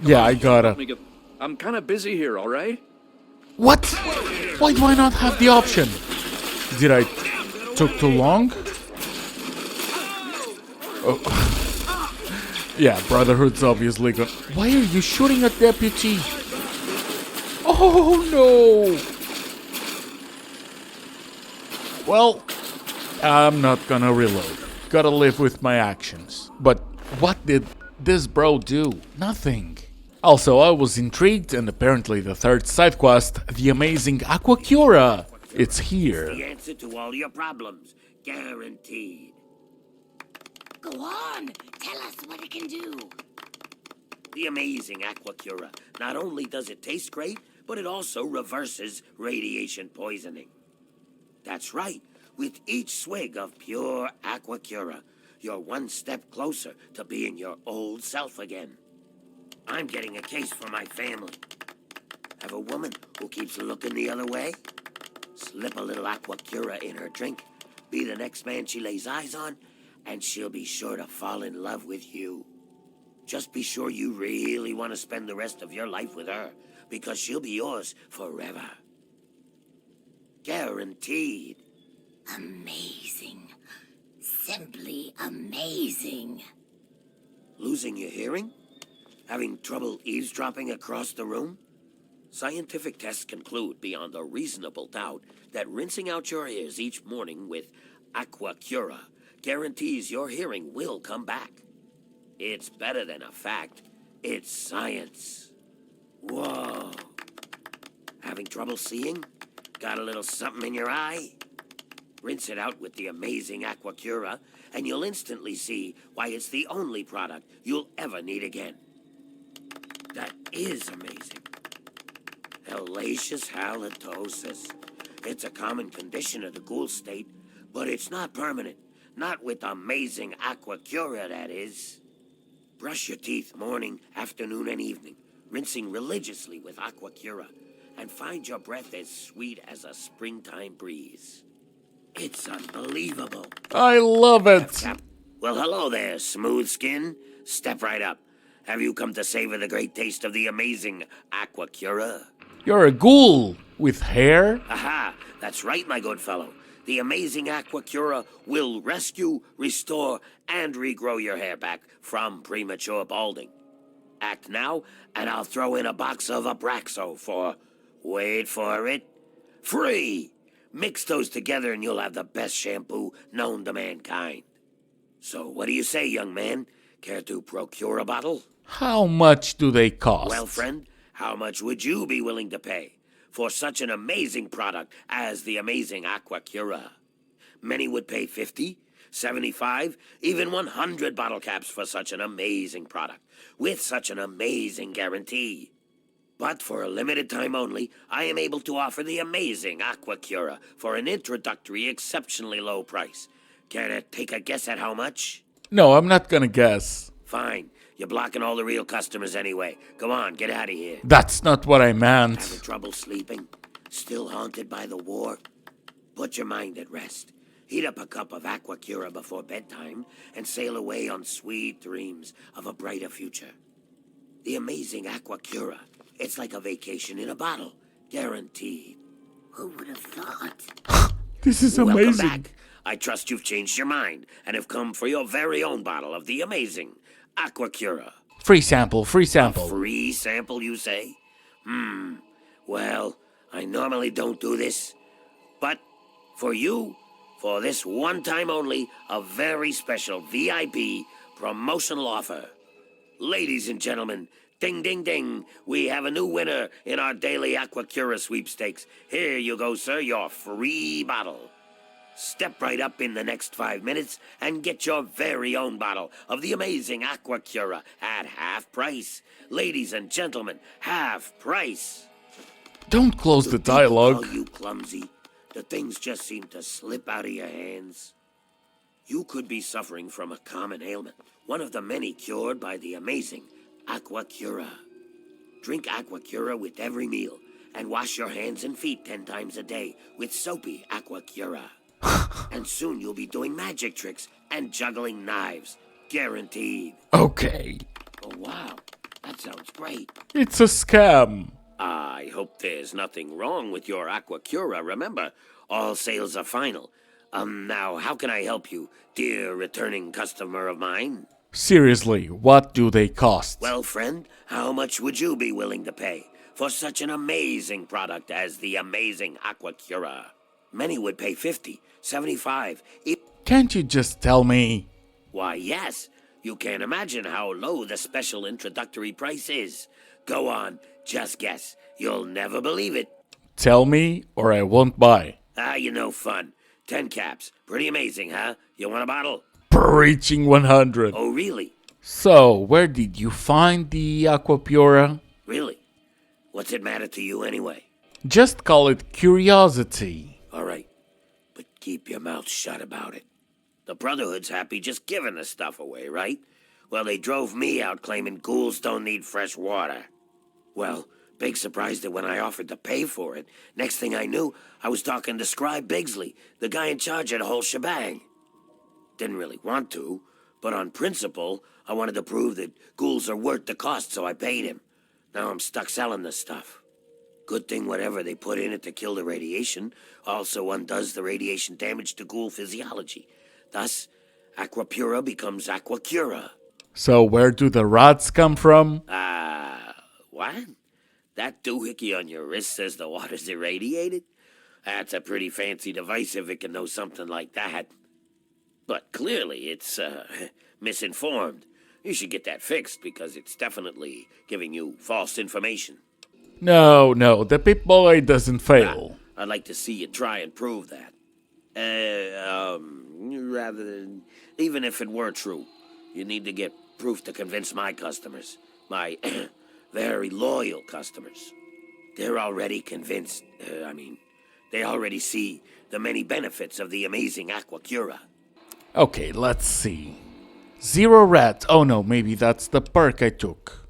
Yeah, I gotta. I'm kind of busy here, all right? What? Why do I not have the option? Did I took too long? Oh. Yeah, Brotherhood's obviously gone. Why are you shooting at Deputy? Oh no! Well, I'm not gonna reload. Gotta live with my actions. But what did this bro do? Nothing. Also, I was intrigued, and apparently the third side quest, the amazing Aquacura, it's here. The answer to all your problems, guaranteed. Go on, tell us what it can do. The amazing Aquacura. Not only does it taste great, but it also reverses radiation poisoning. That's right. With each swig of pure Aquacura, you're one step closer to being your old self again. I'm getting a case for my family. Have a woman who keeps looking the other way? Slip a little Aquacura in her drink, be the next man she lays eyes on, and she'll be sure to fall in love with you. Just be sure you really want to spend the rest of your life with her, because she'll be yours forever. Guaranteed. Amazing. Simply amazing. Losing your hearing? Having trouble eavesdropping across the room? Scientific tests conclude beyond a reasonable doubt that rinsing out your ears each morning with Aqua Cura guarantees your hearing will come back. It's better than a fact. It's science. Whoa. Having trouble seeing? Got a little something in your eye? Rinse it out with the amazing Aqua Cura, and you'll instantly see why it's the only product you'll ever need again. That is amazing. Hellacious halitosis. It's a common condition of the ghoul state, but it's not permanent. Not with amazing Aqua Cura, that is. Brush your teeth morning, afternoon, and evening, rinsing religiously with Aqua Cura, and find your breath as sweet as a springtime breeze. It's unbelievable. I love it. Well, hello there, smooth skin. Step right up. Have you come to savor the great taste of the amazing Aqua Cura? You're a ghoul with hair? Aha, that's right, my good fellow. The amazing Aqua Cura will rescue, restore, and regrow your hair back from premature balding. Act now, and I'll throw in a box of Abraxo for, wait for it, free. Mix those together and you'll have the best shampoo known to mankind. So what do you say, young man? Care to procure a bottle? How much do they cost? Well, friend, how much would you be willing to pay for such an amazing product as the amazing Aqua Cura? Many would pay 50, 75, even 100 bottle caps for such an amazing product, with such an amazing guarantee. But for a limited time only, I am able to offer the amazing Aqua Cura for an introductory, exceptionally low price. Care to take a guess at how much? No, I'm not gonna guess. Fine. You're blocking all the real customers anyway. Go on, get out of here. That's not what I meant. Having trouble sleeping? Still haunted by the war? Put your mind at rest. Heat up a cup of Aqua Cura before bedtime and sail away on sweet dreams of a brighter future. The amazing Aqua Cura. It's like a vacation in a bottle. Guaranteed. Who would have thought? This is Welcome amazing. back. I trust you've changed your mind and have come for your very own bottle of the amazing Aqua Cura. Free sample, free sample. A free sample, you say? Well, I normally don't do this. But for you, for this one time only, a very special VIP promotional offer. Ladies and gentlemen, ding, ding, ding. We have a new winner in our daily Aqua Cura sweepstakes. Here you go, sir, your free bottle. Step right up in the next 5 minutes and get your very own bottle of the amazing Aqua Cura at half price. Ladies and gentlemen, half price. Don't close the People dialogue. call you clumsy. The things just seem to slip out of your hands. You could be suffering from a common ailment, one of the many cured by the amazing Aqua Cura. Drink Aqua Cura with every meal and wash your hands and feet 10 times a day with soapy Aqua Cura. And soon you'll be doing magic tricks and juggling knives. Guaranteed. Okay. Oh, wow. That sounds great. It's a scam. I hope there's nothing wrong with your Aqua Cura. Remember, all sales are final. Now, how can I help you, dear returning customer of mine? Seriously, what do they cost? Well, friend, how much would you be willing to pay for such an amazing product as the amazing Aqua Cura? Many would pay 50, 75. Can't you just tell me? Why, yes. You can't imagine how low the special introductory price is. Go on, just guess. You'll never believe it. Tell me or I won't buy. You know fun. 10 caps. Pretty amazing, huh? You want a bottle? Preaching 100. Oh, really? So, where did you find the Aqua Pura? Really? What's it matter to you anyway? Just call it curiosity. All right, but keep your mouth shut about it. The Brotherhood's happy just giving the stuff away, right? Well, they drove me out claiming ghouls don't need fresh water. Well, big surprise that when I offered to pay for it, next thing I knew, I was talking to Scribe Bigsley, the guy in charge of the whole shebang. Didn't really want to, But on principle, I wanted to prove that ghouls are worth the cost, so I paid him. Now I'm stuck selling this stuff. Good thing whatever they put in it to kill the radiation also undoes the radiation damage to ghoul physiology. Thus, Aquapura becomes Aquacura. So where do the rods come from? What? That doohickey on your wrist says the water's irradiated? That's a pretty fancy device if it can know something like that. But clearly it's, misinformed. You should get that fixed because it's definitely giving you false information. No, the Pip-Boy doesn't fail. I'd like to see you try and prove that. Rather than... Even if it were true, you need to get proof to convince my customers. My very loyal customers. They're already convinced. They already see the many benefits of the amazing Aquacura. Okay, let's see. 0 rat. Oh no, maybe that's the perk I took.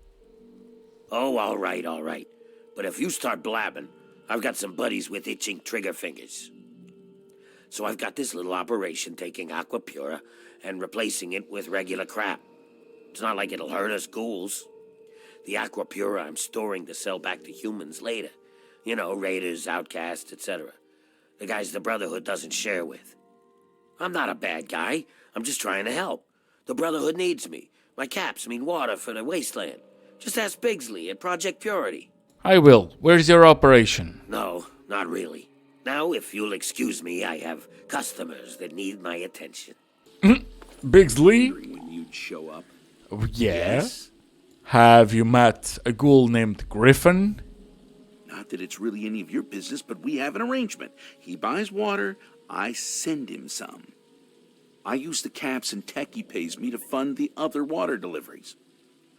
Oh, all right. But if you start blabbing, I've got some buddies with itching trigger fingers. So I've got this little operation taking Aquapura and replacing it with regular crap. It's not like it'll hurt us ghouls. The Aquapura I'm storing to sell back to humans later. You know, raiders, outcasts, etc. The guys the Brotherhood doesn't share with. I'm not a bad guy. I'm just trying to help. The Brotherhood needs me. My caps mean water for the wasteland. Just ask Bigsley at Project Purity. I will. Where's your operation? No, not really. Now, if you'll excuse me, I have customers that need my attention. Bigsley? When you'd show up. Yeah? Yes? Have you met a ghoul named Griffin? Not that it's really any of your business, but we have an arrangement. He buys water, I send him some. I use the caps and tech he pays me to fund the other water deliveries.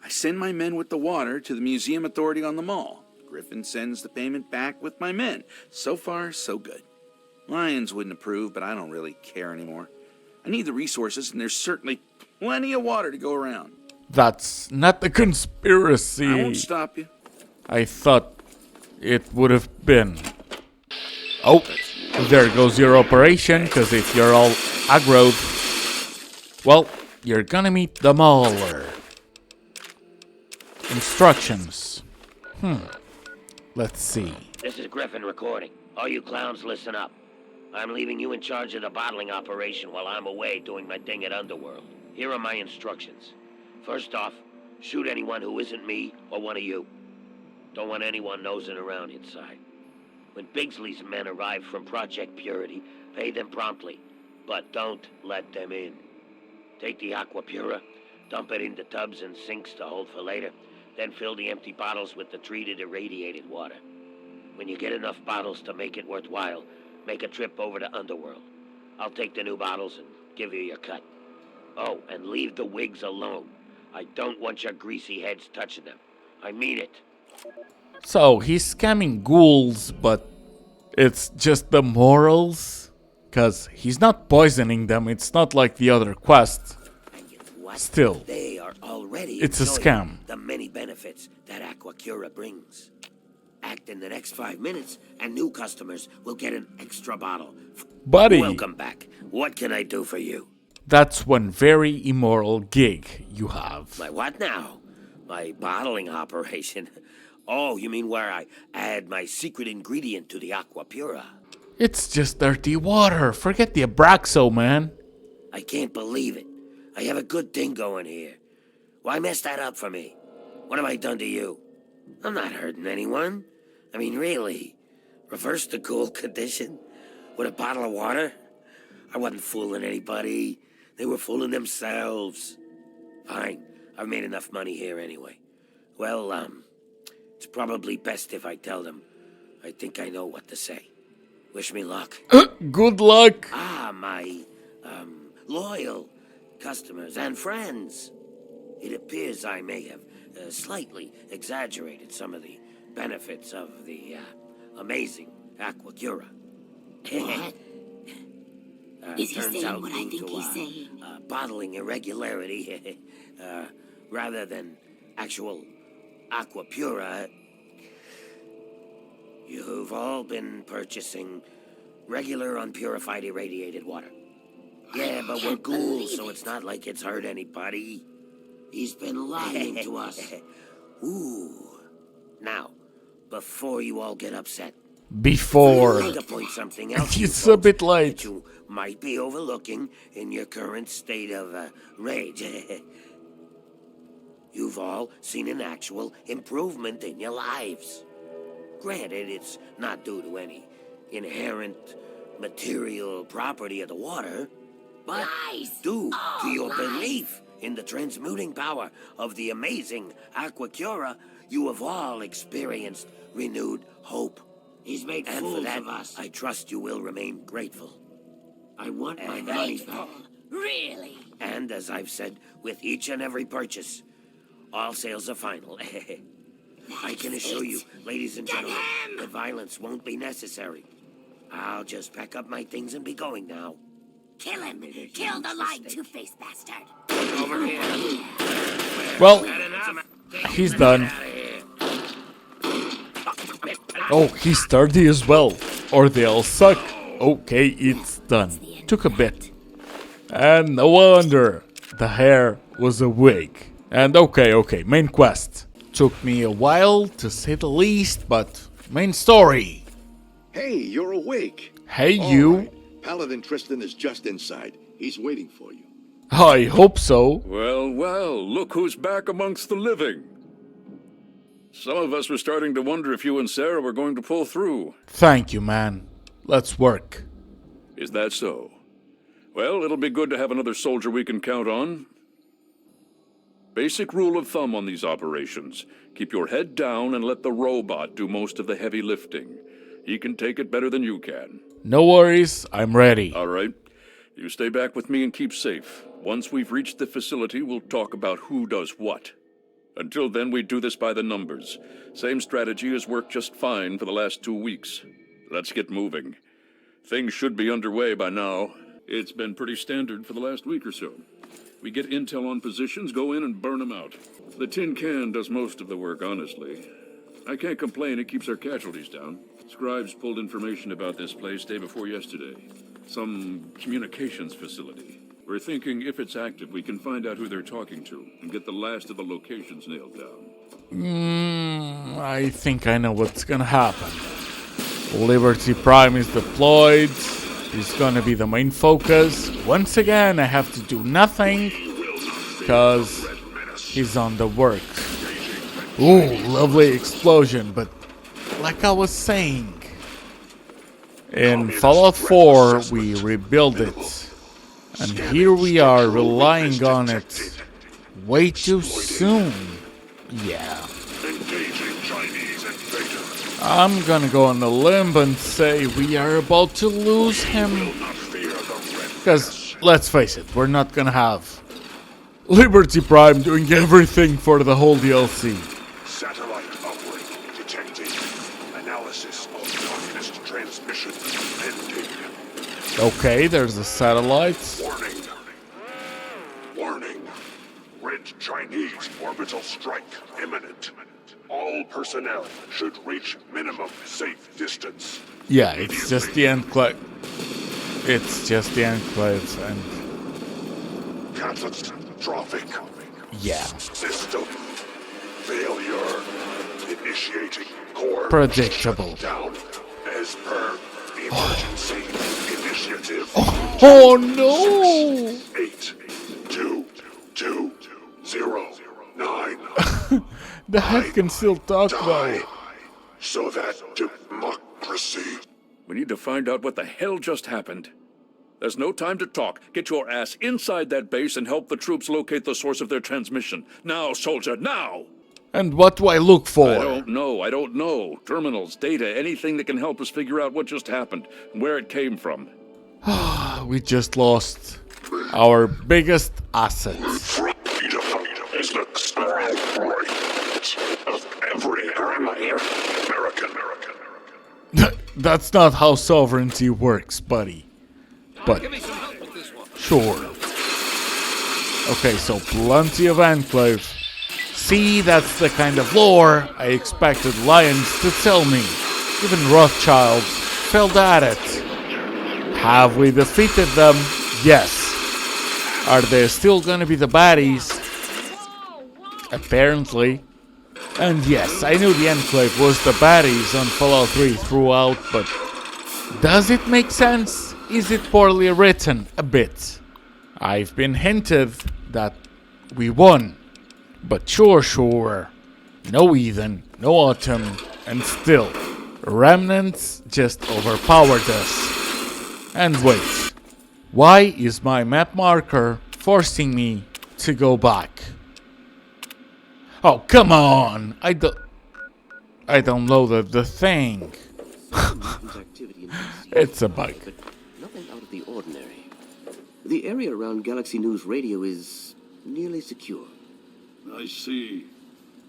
I send my men with the water to the museum authority on the mall. Griffin sends the payment back with my men. So far, so good. Lions wouldn't approve, but I don't really care anymore. I need the resources, and there's certainly plenty of water to go around. That's not a conspiracy. I won't stop you. I thought it would have been. Oh, there goes your operation, because if you're all aggroed, well, you're gonna meet the mauler. Instructions. Let's see. This is Griffin recording. All you clowns, listen up. I'm leaving you in charge of the bottling operation while I'm away doing my thing at Underworld. Here are my instructions. First off, shoot anyone who isn't me or one of you. Don't want anyone nosing around inside. When Bigsley's men arrive from Project Purity, pay them promptly, but don't let them in. Take the Aquapura, dump it into tubs and sinks to hold for later, then fill the empty bottles with the treated irradiated water. When you get enough bottles to make it worthwhile, make a trip over to Underworld. I'll take the new bottles and give you your cut. Oh, and leave the wigs alone. I don't want your greasy heads touching them. I mean it. So, he's scamming ghouls, but it's just the morals? Because he's not poisoning them, it's not like the other quests. Still, They are already it's a enjoying scam. the many benefits that Aquacura brings. Act in the next 5 minutes, and new customers will get an extra bottle. Buddy. Welcome back. What can I do for you? That's one very immoral gig you have. My what now? My bottling operation. Oh, you mean where I add my secret ingredient to the Aquapura? It's just dirty water. Forget the Abraxo, man. I can't believe it. I have a good thing going here. Why mess that up for me? What have I done to you? I'm not hurting anyone. I mean, really. Reverse the ghoul condition? With a bottle of water? I wasn't fooling anybody. They were fooling themselves. Fine. I've made enough money here anyway. Well, it's probably best if I tell them. I think I know what to say. Wish me luck. Good luck. My, loyal customers and friends. It appears I may have slightly exaggerated some of the benefits of the amazing Aquacura. What? Is he Turns saying out what I due think to, he's saying? bottling irregularity, rather than actual Aquapura, you've all been purchasing regular unpurified irradiated water. Yeah, but we're ghouls, so it's not like it's hurt anybody. He's been lying to us. Ooh. Now, before you all get upset, Before. I need to point something out to you It's a bit that late. you might be overlooking in your current state of rage. You've all seen an actual improvement in your lives. Granted, it's not due to any inherent material property of the water, but due to your belief in the transmuting power of the amazing Aquacura, you have all experienced renewed hope. He's made And fools for that, of us. I trust you will remain grateful. I want my money back. Really? And as I've said with each and every purchase, all sales are final. I can assure you, ladies and gentlemen, that violence won't be necessary. I'll just pack up my things and be going now. Kill him. Kill the lying two-faced bastard. Over here. Well, he's done. Oh, he's sturdy as well. Or they all suck. Okay, it's done. Took a bit. And no wonder the hair was awake. And okay, main quest. Took me a while, to say the least, but main story. Hey, you're awake. Hey, All you. right. Paladin Tristan is just inside. He's waiting for you. I hope so. Well, look who's back amongst the living. Some of us were starting to wonder if you and Sarah were going to pull through. Thank you, man. Let's work. Is that so? Well, it'll be good to have another soldier we can count on. Basic rule of thumb on these operations. Keep your head down and let the robot do most of the heavy lifting. He can take it better than you can. No worries, I'm ready. All right. You stay back with me and keep safe. Once we've reached the facility, we'll talk about who does what. Until then, we do this by the numbers. Same strategy has worked just fine for the last 2 weeks. Let's get moving. Things should be underway by now. It's been pretty standard for the last week or so. We get intel on positions, go in and burn them out. The tin can does most of the work, honestly. I can't complain, it keeps our casualties down. Scribes pulled information about this place day before yesterday. Some communications facility. We're thinking if it's active, we can find out who they're talking to and get the last of the locations nailed down. I think I know what's gonna happen. Liberty Prime is deployed. He's gonna be the main focus. Once again, I have to do nothing because he's on the work. Ooh, lovely explosion, but like I was saying, in Fallout 4, we rebuild it. And here we are relying on it way too soon. Yeah. I'm gonna go on a limb and say we are about to lose him. Because, let's face it, we're not gonna have Liberty Prime doing everything for the whole DLC. Satellite uplink detected. Analysis of communist transmission pending. Okay, there's a satellite. Warning. Red Chinese orbital strike imminent. All personnel should reach minimum safe distance. Yeah, it's just the enclave. It's just the enclave and... Catastrophic. Yeah. System failure. Initiating core Predictable. down as per emergency initiative. Oh no! 8, 2, 2, 0, 9. The head can still talk though. So that democracy. We need to find out what the hell just happened. There's no time to talk. Get your ass inside that base and help the troops locate the source of their transmission. Now, soldier, now! And what do I look for? I don't know. Terminals, data, anything that can help us figure out what just happened and where it came from. We just lost our biggest asset. Freedom is the right of every American. That's not how sovereignty works, buddy. But sure. Okay, so plenty of enclave. See, that's the kind of lore I expected Lions to tell me. Even Rothschild failed at it. Have we defeated them? Yes. Are they still gonna be the baddies? Apparently. And yes, I knew the Enclave was the baddies on Fallout 3 throughout, but does it make sense? Is it poorly written? A bit. I've been hinted that we won. But sure. No Eden, no Autumn, and still, Remnants just overpowered us. And wait, why is my map marker forcing me to go back? Oh, come on! I downloaded the thing. It's a bug. Nothing out of the ordinary. The area around Galaxy News Radio is nearly secure. I see.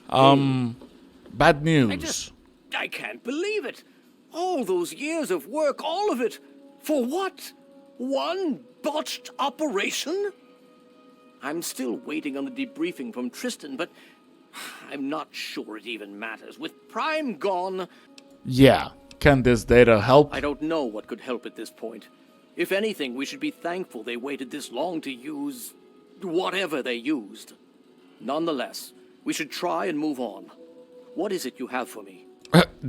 Bad news. I can't believe it. All those years of work, all of it. For what? One botched operation? I'm still waiting on the debriefing from Tristan, but I'm not sure it even matters. With Prime gone... Yeah, can this data help? I don't know what could help at this point. If anything, we should be thankful they waited this long to use... whatever they used. Nonetheless, we should try and move on. What is it you have for me?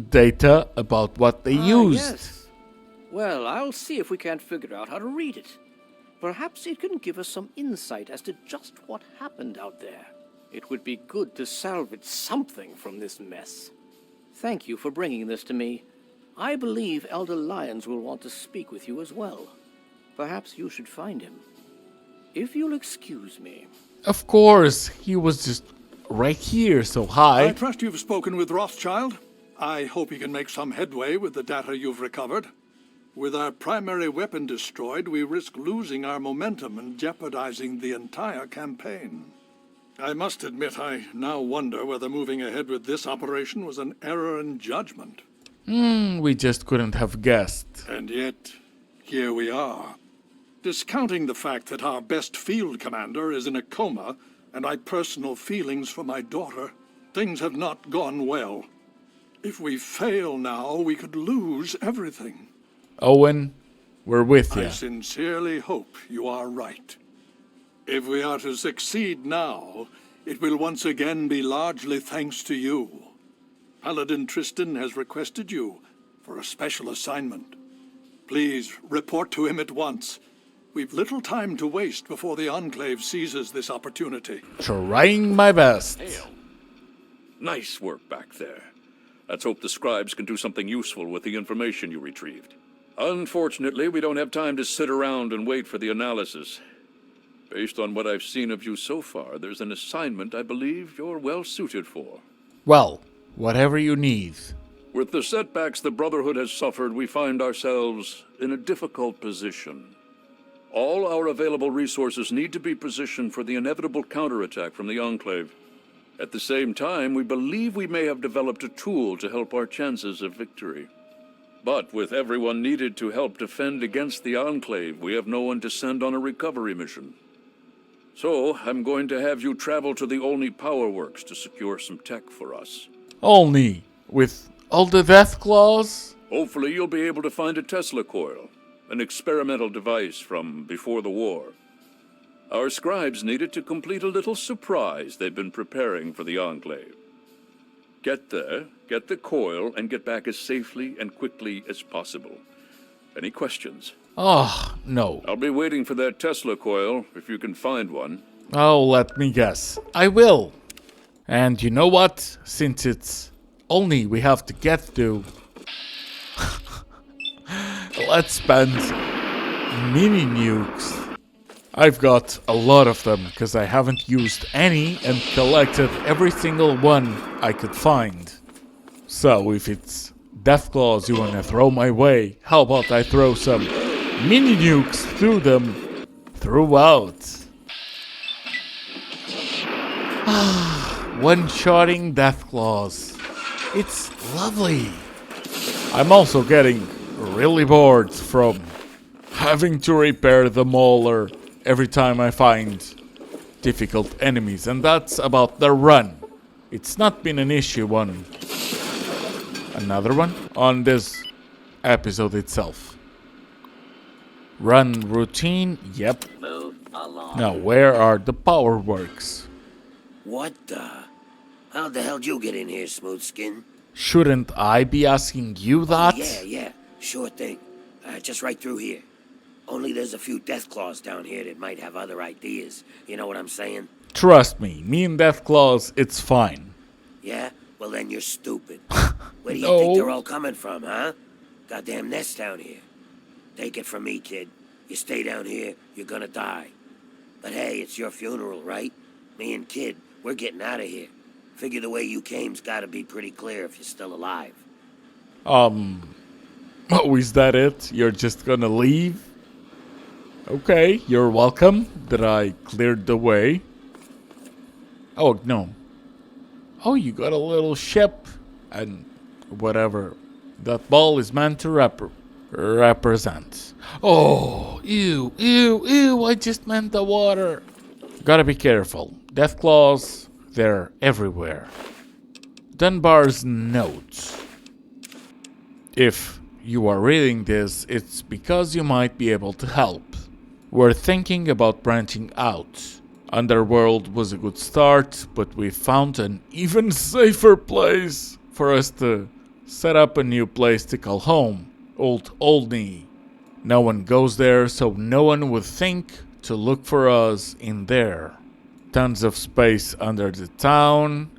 Data about what they used. Yes. Well, I'll see if we can't figure out how to read it. Perhaps it can give us some insight as to just what happened out there. It would be good to salvage something from this mess. Thank you for bringing this to me. I believe Elder Lyons will want to speak with you as well. Perhaps you should find him. If you'll excuse me. Of course, he was just right here, so hi. I trust you've spoken with Rothschild. I hope he can make some headway with the data you've recovered. With our primary weapon destroyed, we risk losing our momentum and jeopardizing the entire campaign. I must admit, I now wonder whether moving ahead with this operation was an error in judgment. We just couldn't have guessed. And yet, here we are. Discounting the fact that our best field commander is in a coma, and I personal feelings for my daughter, things have not gone well. If we fail now, we could lose everything. Owen, we're with you. I sincerely hope you are right. If we are to succeed now, it will once again be largely thanks to you. Paladin Tristan has requested you for a special assignment. Please report to him at once. We've little time to waste before the Enclave seizes this opportunity. Trying my best. Nice work back there. Let's hope the scribes can do something useful with the information you retrieved. Unfortunately, we don't have time to sit around and wait for the analysis. Based on what I've seen of you so far, there's an assignment I believe you're well suited for. Well, whatever you need. With the setbacks the Brotherhood has suffered, we find ourselves in a difficult position. All our available resources need to be positioned for the inevitable counterattack from the Enclave. At the same time, we believe we may have developed a tool to help our chances of victory. But with everyone needed to help defend against the Enclave, we have no one to send on a recovery mission. So, I'm going to have you travel to the Olney Power Works to secure some tech for us. Olney? With all the death claws? Hopefully you'll be able to find a Tesla coil, an experimental device from before the war. Our scribes needed to complete a little surprise they've been preparing for the Enclave. Get there, get the coil, and get back as safely and quickly as possible. Any questions? No. I'll be waiting for that Tesla coil, if you can find one. Oh, let me guess. I will. And you know what? Since it's Olney we have to get to, let's spend mini nukes. I've got a lot of them, because I haven't used any and collected every single one I could find. So if it's Deathclaws you wanna throw my way, how about I throw some mini nukes through them throughout. One-shotting Deathclaws. It's lovely. I'm also getting really bored from having to repair the Mauler every time I find difficult enemies, and that's about the run. It's not been an issue on another one on this episode itself. Run routine, yep. Move. along. Now, where are the power works? What the? How the hell did you get in here, Smoothskin? Shouldn't I be asking you that? Yeah, sure thing. Just right through here. Only there's a few Deathclaws down here that might have other ideas. You know what I'm saying? Trust me and Deathclaws, it's fine. Yeah? Well, then you're stupid. Where do you think they're all coming from, huh? Goddamn nest down here. Take it from me, kid. You stay down here, you're gonna die. But hey, it's your funeral, right? Me and Kid, we're getting out of here. Figure the way you came's gotta be pretty clear if you're still alive. Oh, is that it? You're just gonna leave? Okay, you're welcome that I cleared the way. Oh, no. Oh, you got a little ship and whatever that ball is meant to represent. Oh, ew, I just meant the water. Gotta be careful. Deathclaws, they're everywhere. Dunbar's notes. If you are reading this, it's because you might be able to help. We're thinking about branching out. Underworld was a good start, but we found an even safer place for us to set up a new place to call home. Old Olney. No one goes there, so no one would think to look for us in there. Tons of space under the town.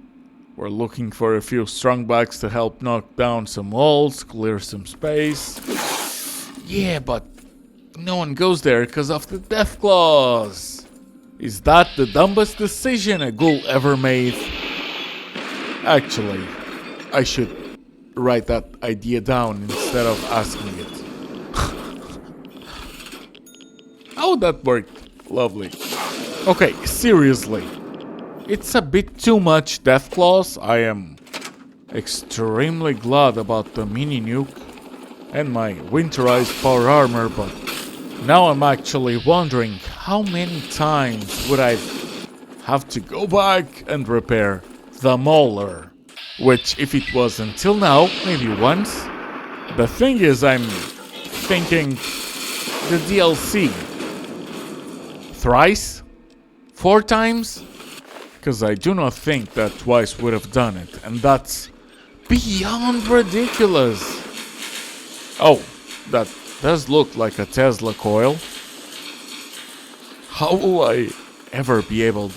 We're looking for a few strongbacks to help knock down some walls, clear some space. Yeah, but no one goes there because of the Deathclaws. Is that the dumbest decision a ghoul ever made? Actually, I should write that idea down instead of asking it. Oh, that worked. Lovely. Okay, seriously. It's a bit too much Deathclaws. I am extremely glad about the mini nuke and my winterized power armor, but now I'm actually wondering how many times would I have to go back and repair the Mauler, which if it was until now, maybe once. The thing is, I'm thinking the DLC thrice? 4 times? Because I do not think that twice would have done it, and that's beyond ridiculous. Oh, that does look like a Tesla coil. How will I ever be able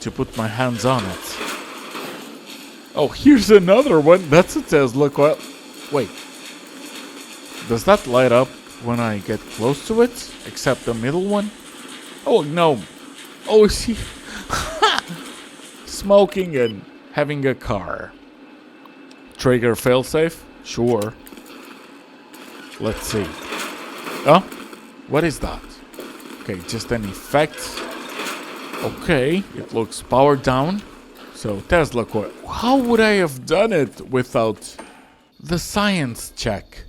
to put my hands on it? Oh, here's another one. That's a Tesla coil. Wait. Does that light up when I get close to it? Except the middle one? Oh, no. Oh, is he smoking and having a car? Trigger failsafe? Sure. Let's see. Oh, what is that? Okay, just an effect. Okay, it looks powered down. So Tesla coil. How would I have done it without the science check?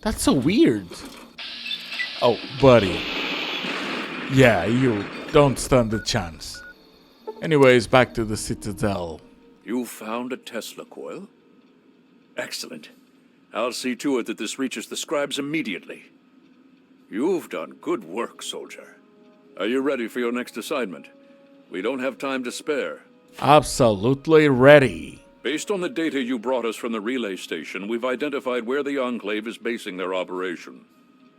That's so weird. Oh, buddy. Yeah, you don't stand a chance. Anyways, back to the Citadel. You found a Tesla coil? Excellent. I'll see to it that this reaches the scribes immediately. You've done good work, soldier. Are you ready for your next assignment? We don't have time to spare. Absolutely ready. Based on the data you brought us from the relay station, we've identified where the Enclave is basing their operation.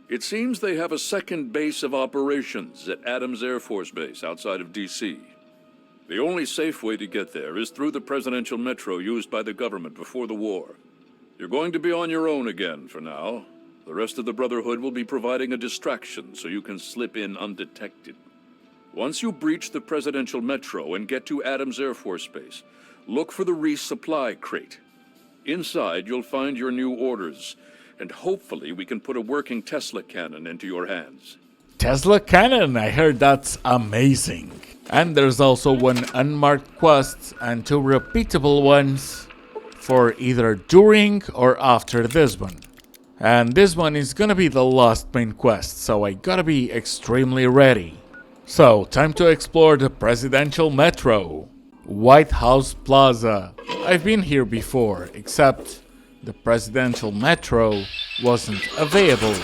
It seems they have a second base of operations at Adams Air Force Base outside of D.C. The only safe way to get there is through the presidential metro used by the government before the war. You're going to be on your own again for now. The rest of the Brotherhood will be providing a distraction so you can slip in undetected. Once you breach the presidential metro and get to Adams Air Force Base, look for the resupply crate. Inside, you'll find your new orders, and hopefully we can put a working Tesla cannon into your hands. Tesla cannon, I heard that's amazing. And there's also one unmarked quest and 2 repeatable ones for either during or after this one. And this one is gonna be the last main quest, so I gotta be extremely ready. So, time to explore the presidential metro. White House Plaza. I've been here before, except the presidential metro wasn't available.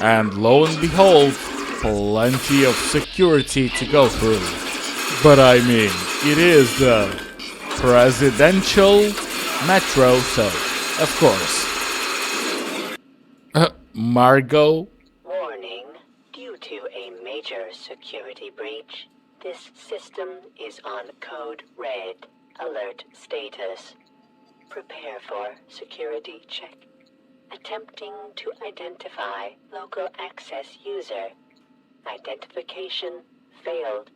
And lo and behold, plenty of security to go through. But I mean, it is the presidential metro, so of course. Margot? Warning, due to a major security breach, this system is on code red. Alert status. Prepare for security check. Attempting to identify local access user. Identification failed.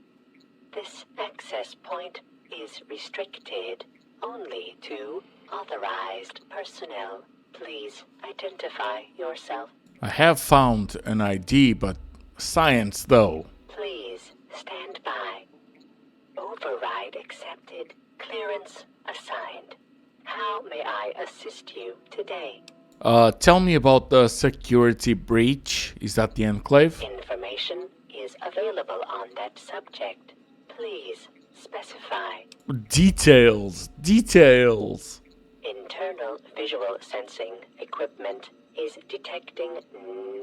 This access point is restricted only to authorized personnel. Please identify yourself. I have found an ID, but science though. Please stand by. Override accepted. Clearance assigned. How may I assist you today? Tell me about the security breach. Is that the Enclave? Information is available on that subject. Please specify. Details. Internal visual sensing equipment is detecting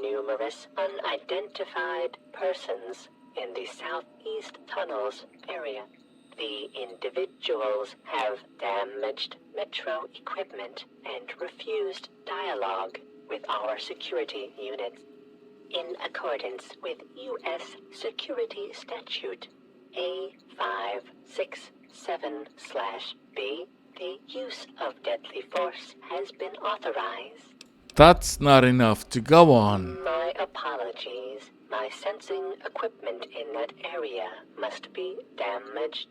numerous unidentified persons in the southeast tunnels area. The individuals have damaged metro equipment and refused dialogue with our security units. In accordance with U.S. Security Statute A567/B, the use of deadly force has been authorized. That's not enough to go on. My apologies. My sensing equipment in that area must be damaged.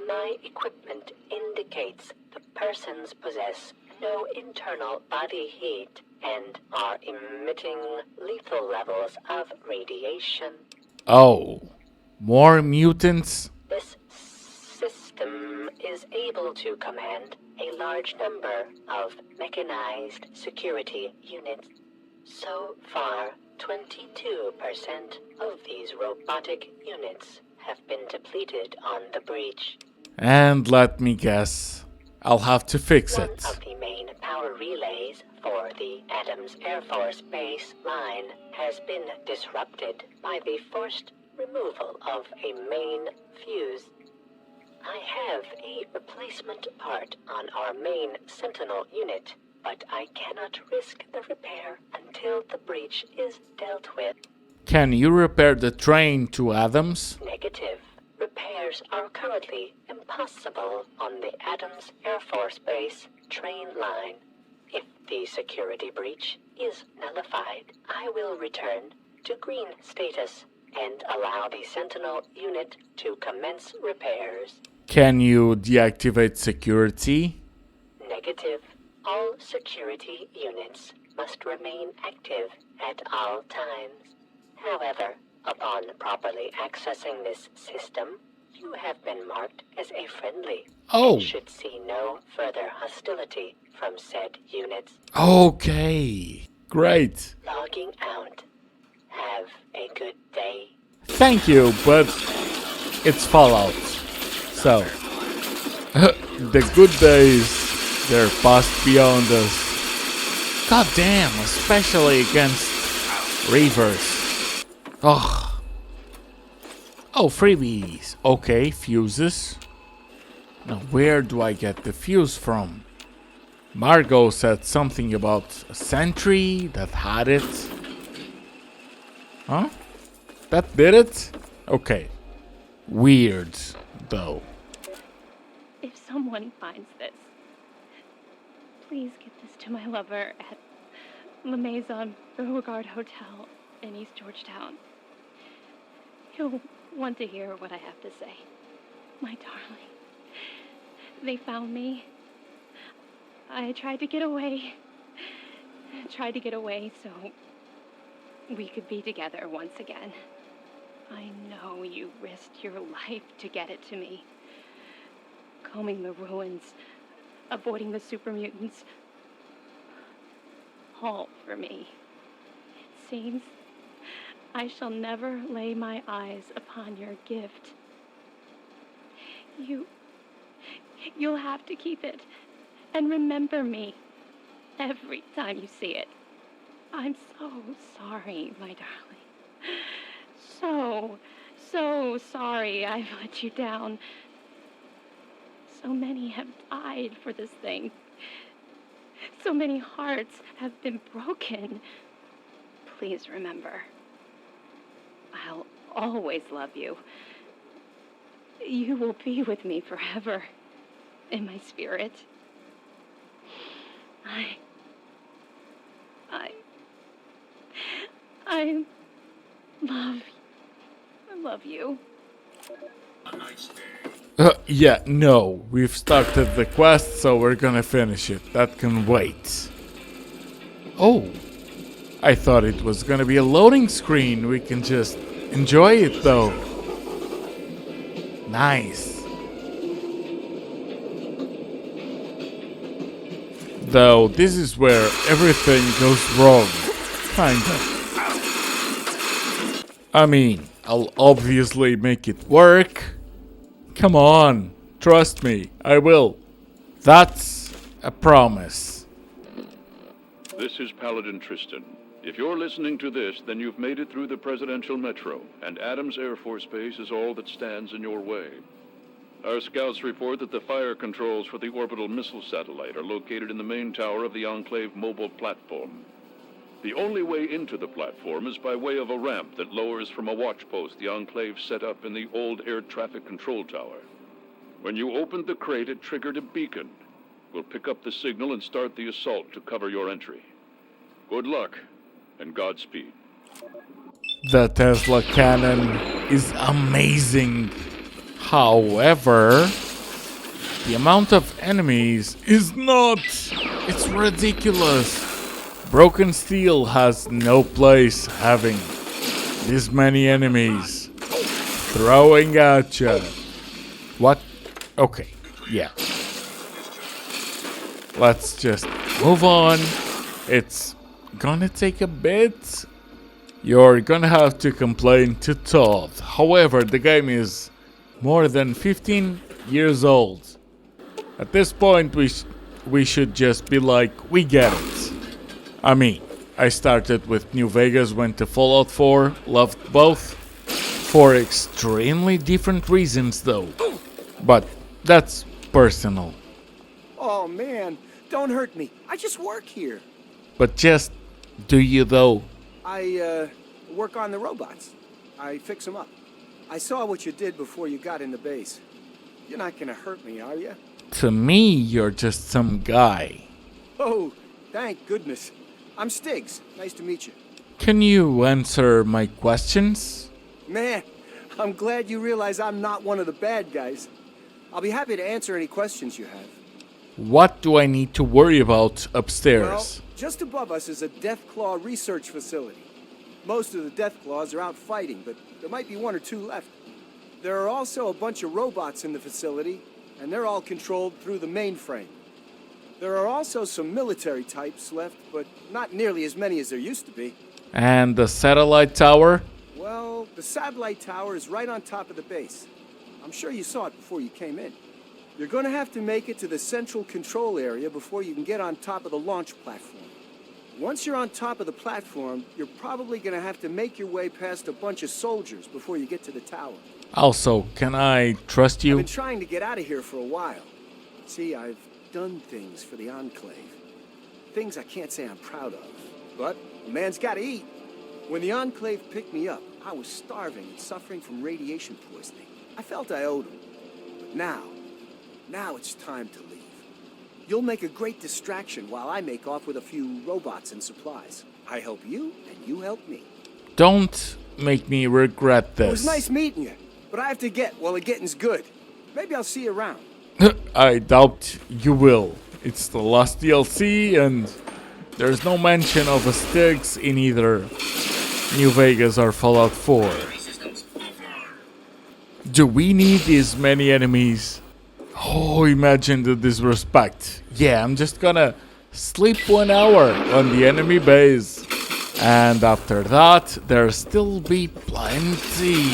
My equipment indicates the persons possess no internal body heat and are emitting lethal levels of radiation. Oh, more mutants? This system is able to command a large number of mechanized security units. So far, 22% of these robotic units have been depleted on the breach. And let me guess, I'll have to fix One it. of the main power relays for the Adams Air Force Base line has been disrupted by the forced removal of a main fuse. I have a replacement part on our main Sentinel unit, but I cannot risk the repair until the breach is dealt with. Can you repair the train to Adams? Negative. Repairs are currently impossible on the Adams Air Force Base train line. If the security breach is nullified, I will return to green status and allow the Sentinel unit to commence repairs. Can you deactivate security? Negative. All security units must remain active at all times. However, upon properly accessing this system, you have been marked as a friendly. Oh. And should see no further hostility from said units. Okay, great. Logging out. Have a good day. Thank you, but it's Fallout. So, the good days, they're past beyond us. God damn, especially against Reavers. Ugh. Oh, freebies. Okay, fuses. Now, where do I get the fuse from? Margot said something about a sentry that had it. Huh? That did it? Okay. Weird, though. If someone finds this, please give this to my lover at La Maison Beauregard Hotel in East Georgetown. He'll want to hear what I have to say. My darling. They found me. I tried to get away. So we could be together once again. I know you risked your life to get it to me. Combing the ruins, avoiding the super mutants. All for me. It seems I shall never lay my eyes upon your gift. You'll have to keep it and remember me every time you see it. I'm so sorry, my darling. so sorry I've let you down. So many have died for this thing. So many hearts have been broken. Please remember, I'll always love you. You will be with me forever in my spirit. I love you. Yeah, no. We've started the quest, so we're gonna finish it. That can wait. Oh. I thought it was gonna be a loading screen. We can just enjoy it, though. Nice. Though, this is where everything goes wrong. Kinda. I mean, I'll obviously make it work. Come on, trust me, I will. That's a promise. This is Paladin Tristan. If you're listening to this, then you've made it through the Presidential Metro, and Adams Air Force Base is all that stands in your way. Our scouts report that the fire controls for the orbital missile satellite are located in the main tower of the Enclave mobile platform. The only way into the platform is by way of a ramp that lowers from a watch post the Enclave set up in the old air traffic control tower. When you opened the crate, it triggered a beacon. We'll pick up the signal and start the assault to cover your entry. Good luck, and Godspeed. The Tesla cannon is amazing. However, the amount of enemies is not. It's ridiculous. Broken Steel has no place having this many enemies throwing at you. What? Okay, yeah. Let's just move on. It's gonna take a bit. You're gonna have to complain to Todd. However, the game is more than 15 years old. At this point, we should just be like, we get it. I mean, I started with New Vegas, went to Fallout 4, loved both. For extremely different reasons, though. But that's personal. Oh, man, don't hurt me. I just work here. But just, do you though? I, work on the robots. I fix them up. I saw what you did before you got in the base. You're not gonna hurt me, are you? To me, you're just some guy. Oh, thank goodness. I'm Stiggs. Nice to meet you. Can you answer my questions? Man, I'm glad you realize I'm not one of the bad guys. I'll be happy to answer any questions you have. What do I need to worry about upstairs? Well, just above us is a Deathclaw research facility. Most of the Deathclaws are out fighting, but there might be one or two left. There are also a bunch of robots in the facility, and they're all controlled through the mainframe. There are also some military types left, but not nearly as many as there used to be. And the satellite tower? Well, the satellite tower is right on top of the base. I'm sure you saw it before you came in. You're going to have to make it to the central control area before you can get on top of the launch platform. Once you're on top of the platform, you're probably going to have to make your way past a bunch of soldiers before you get to the tower. Also, can I trust you? I've been trying to get out of here for a while. See, I've done things for the Enclave. Things I can't say I'm proud of. But a man's got to eat. When the Enclave picked me up, I was starving and suffering from radiation poisoning. I felt I owed them. But now it's time to leave. You'll make a great distraction while I make off with a few robots and supplies. I help you, and you help me. Don't make me regret this. It was nice meeting you, but I have to get while the getting's good. Maybe I'll see you around. I doubt you will. It's the last DLC, and there's no mention of a Styx in either New Vegas or Fallout 4. Do we need these many enemies? Oh, imagine the disrespect. Yeah, I'm just gonna sleep 1 hour on the enemy base. And after that, there'll still be plenty.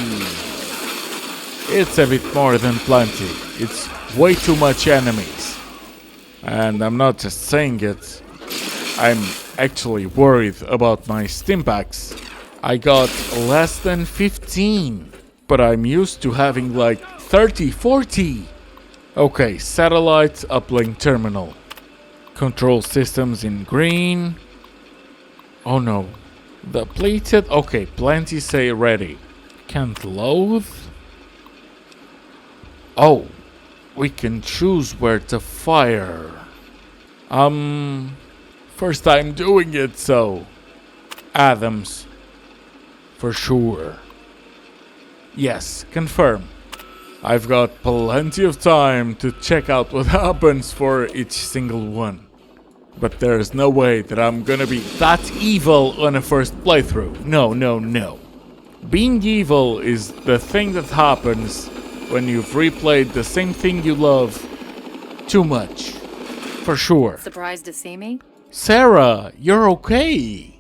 It's a bit more than plenty. It's way too much enemies. And I'm not just saying it. I'm actually worried about my stimpaks. I got less than 15, but I'm used to having like 30, 40. Okay, satellite uplink terminal. Control systems in green. Oh no. The plated... Okay, plenty say ready. Can't load. Oh. We can choose where to fire. First time doing it, so... Adams. For sure. Yes, confirm. I've got plenty of time to check out what happens for each single one. But there's no way that I'm gonna be that evil on a first playthrough. No, no, no. Being evil is the thing that happens when you've replayed the same thing you love too much. For sure. Surprised to see me? Sarah, you're okay.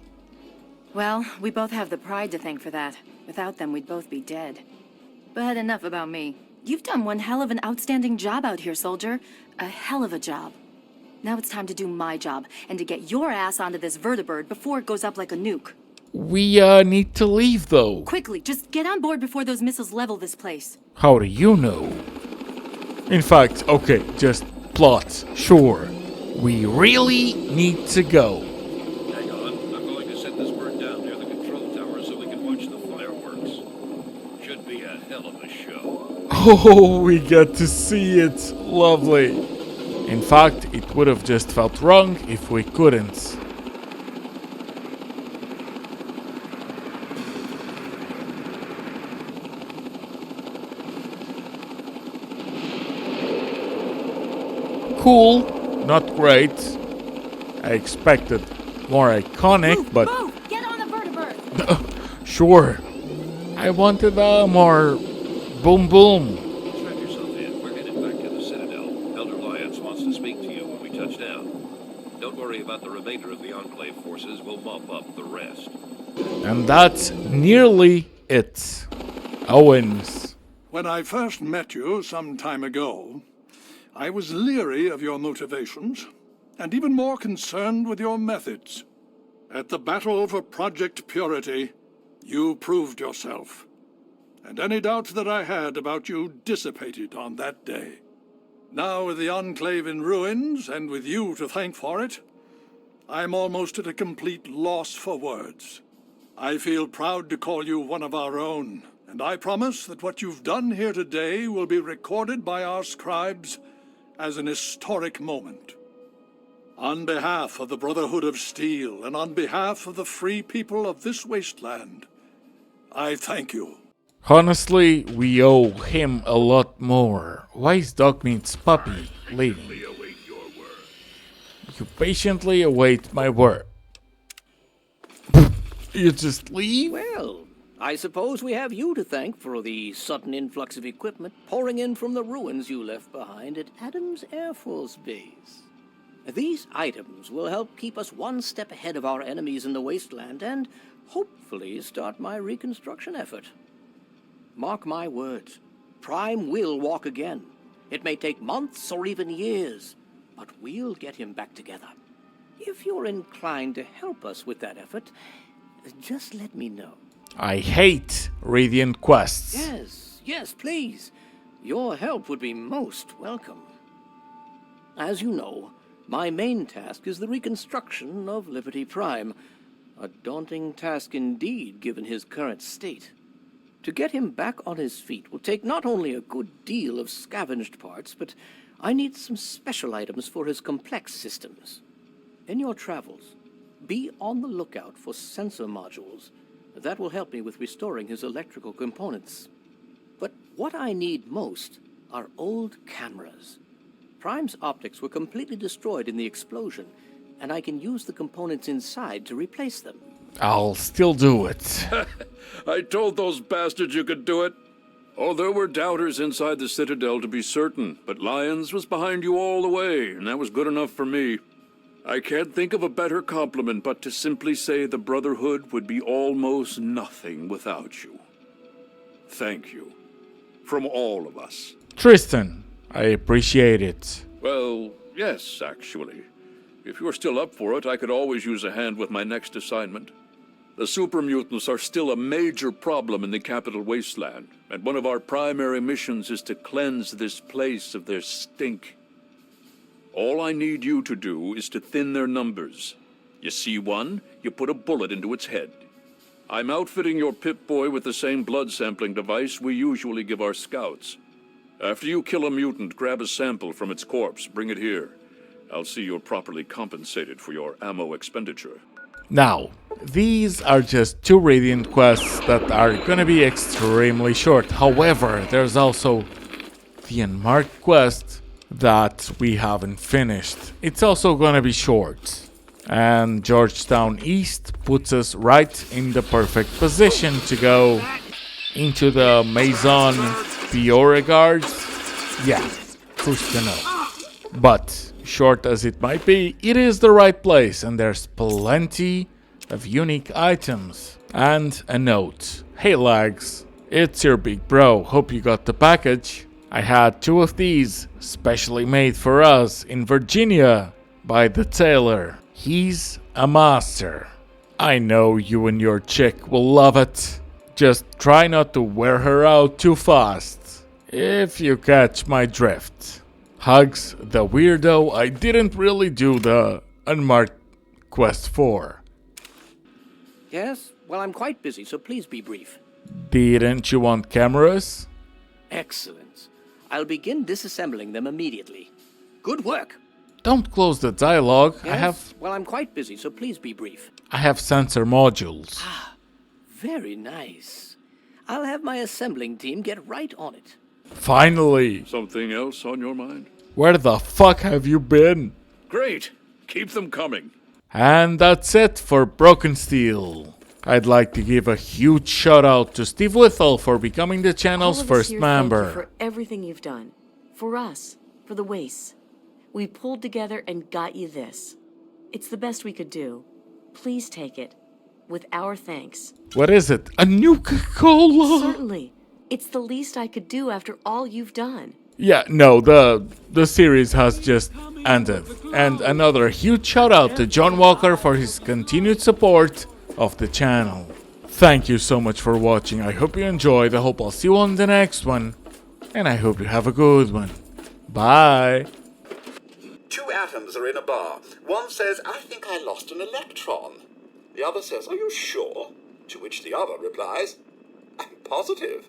Well, we both have the pride to thank for that. Without them, we'd both be dead. But enough about me. You've done one hell of an outstanding job out here, soldier. A hell of a job. Now it's time to do my job, and to get your ass onto this vertibird before it goes up like a nuke. We, need to leave, though. Quickly, just get on board before those missiles level this place. How do you know? In fact, okay, just plot. Sure. We really need to go. Hang on, I'm going to set this bird down near the control tower so we can watch the fireworks. Should be a hell of a show. Oh, we get to see it. Lovely. In fact, it would have just felt wrong if we couldn't. Cool, not great. I expected more iconic, but... Move! Get on the vertibird! Sure. I wanted more boom boom. Strap yourself in. We're headed back to the Citadel. Elder Lyons wants to speak to you when we touch down. Don't worry about the remainder of the Enclave forces. We'll mop up the rest. And that's nearly it. Owens. When I first met you some time ago, I was leery of your motivations, and even more concerned with your methods. At the battle for Project Purity, you proved yourself, and any doubts that I had about you dissipated on that day. Now, with the Enclave in ruins, and with you to thank for it, I'm almost at a complete loss for words. I feel proud to call you one of our own, and I promise that what you've done here today will be recorded by our scribes as an historic moment. On behalf of the Brotherhood of Steel, and on behalf of the free people of this wasteland, I thank you. Honestly, we owe him a lot more. Wise dog means puppy, leaving. You patiently await my word. You just leave? Well, I suppose we have you to thank for the sudden influx of equipment pouring in from the ruins you left behind at Adams Air Force Base. These items will help keep us one step ahead of our enemies in the wasteland and hopefully start my reconstruction effort. Mark my words, Prime will walk again. It may take months or even years, but we'll get him back together. If you're inclined to help us with that effort, just let me know. I hate Radiant quests. Yes, please. Your help would be most welcome. As you know, my main task is the reconstruction of Liberty Prime. A daunting task indeed, given his current state. To get him back on his feet will take not only a good deal of scavenged parts, but I need some special items for his complex systems. In your travels, be on the lookout for sensor modules. That will help me with restoring his electrical components. But what I need most are old cameras. Prime's optics were completely destroyed in the explosion, and I can use the components inside to replace them. I'll still do it. I told those bastards you could do it. Oh, there were doubters inside the Citadel to be certain, but Lyons was behind you all the way, and that was good enough for me. I can't think of a better compliment but to simply say the Brotherhood would be almost nothing without you. Thank you. From all of us. Tristan, I appreciate it. Well, yes, actually. If you're still up for it, I could always use a hand with my next assignment. The super mutants are still a major problem in the capital wasteland, and one of our primary missions is to cleanse this place of their stink. All I need you to do is to thin their numbers. You see one, you put a bullet into its head. I'm outfitting your Pip-Boy with the same blood sampling device we usually give our scouts. After you kill a mutant, grab a sample from its corpse, bring it here. I'll see you're properly compensated for your ammo expenditure. Now, these are just 2 Radiant quests that are gonna be extremely short. However, there's also the unmarked quest that we haven't finished. It's also gonna be short. And Georgetown East puts us right in the perfect position to go into the Maison Beauregard. Yeah, who's to know? But short as it might be, it is the right place, and there's plenty of unique items. And a note. Hey lags, it's your big bro, hope you got the package. I had 2 of these, specially made for us in Virginia by the tailor. He's a master. I know you and your chick will love it. Just try not to wear her out too fast, if you catch my drift. Hugs, the weirdo I didn't really do the unmarked quest for. Yes? Well, I'm quite busy, so please be brief. Didn't you want cameras? Excellent. I'll begin disassembling them immediately. Good work. Don't close the dialogue. Yes? Well, I'm quite busy, so please be brief. I have sensor modules. Very nice. I'll have my assembling team get right on it. Finally! Something else on your mind? Where the fuck have you been? Great! Keep them coming. And that's it for Broken Steel. I'd like to give a huge shout out to Steve Withall for becoming the channel's All of us first here member. Thank you for everything you've done. For us. For the wastes. We pulled together and got you this. It's the best we could do. Please take it. With our thanks. What is it? A Nuka-Cola? Certainly. It's the least I could do after all you've done. Yeah, no, the series has just ended. And another huge shout out to John Walker for his continued support of the channel. Thank you so much for watching. I hope you enjoyed. I hope I'll see you on the next one. And I hope you have a good one. Bye. 2 atoms are in a bar. One says, "I think I lost an electron." The other says, "Are you sure?" To which the other replies, "I'm positive."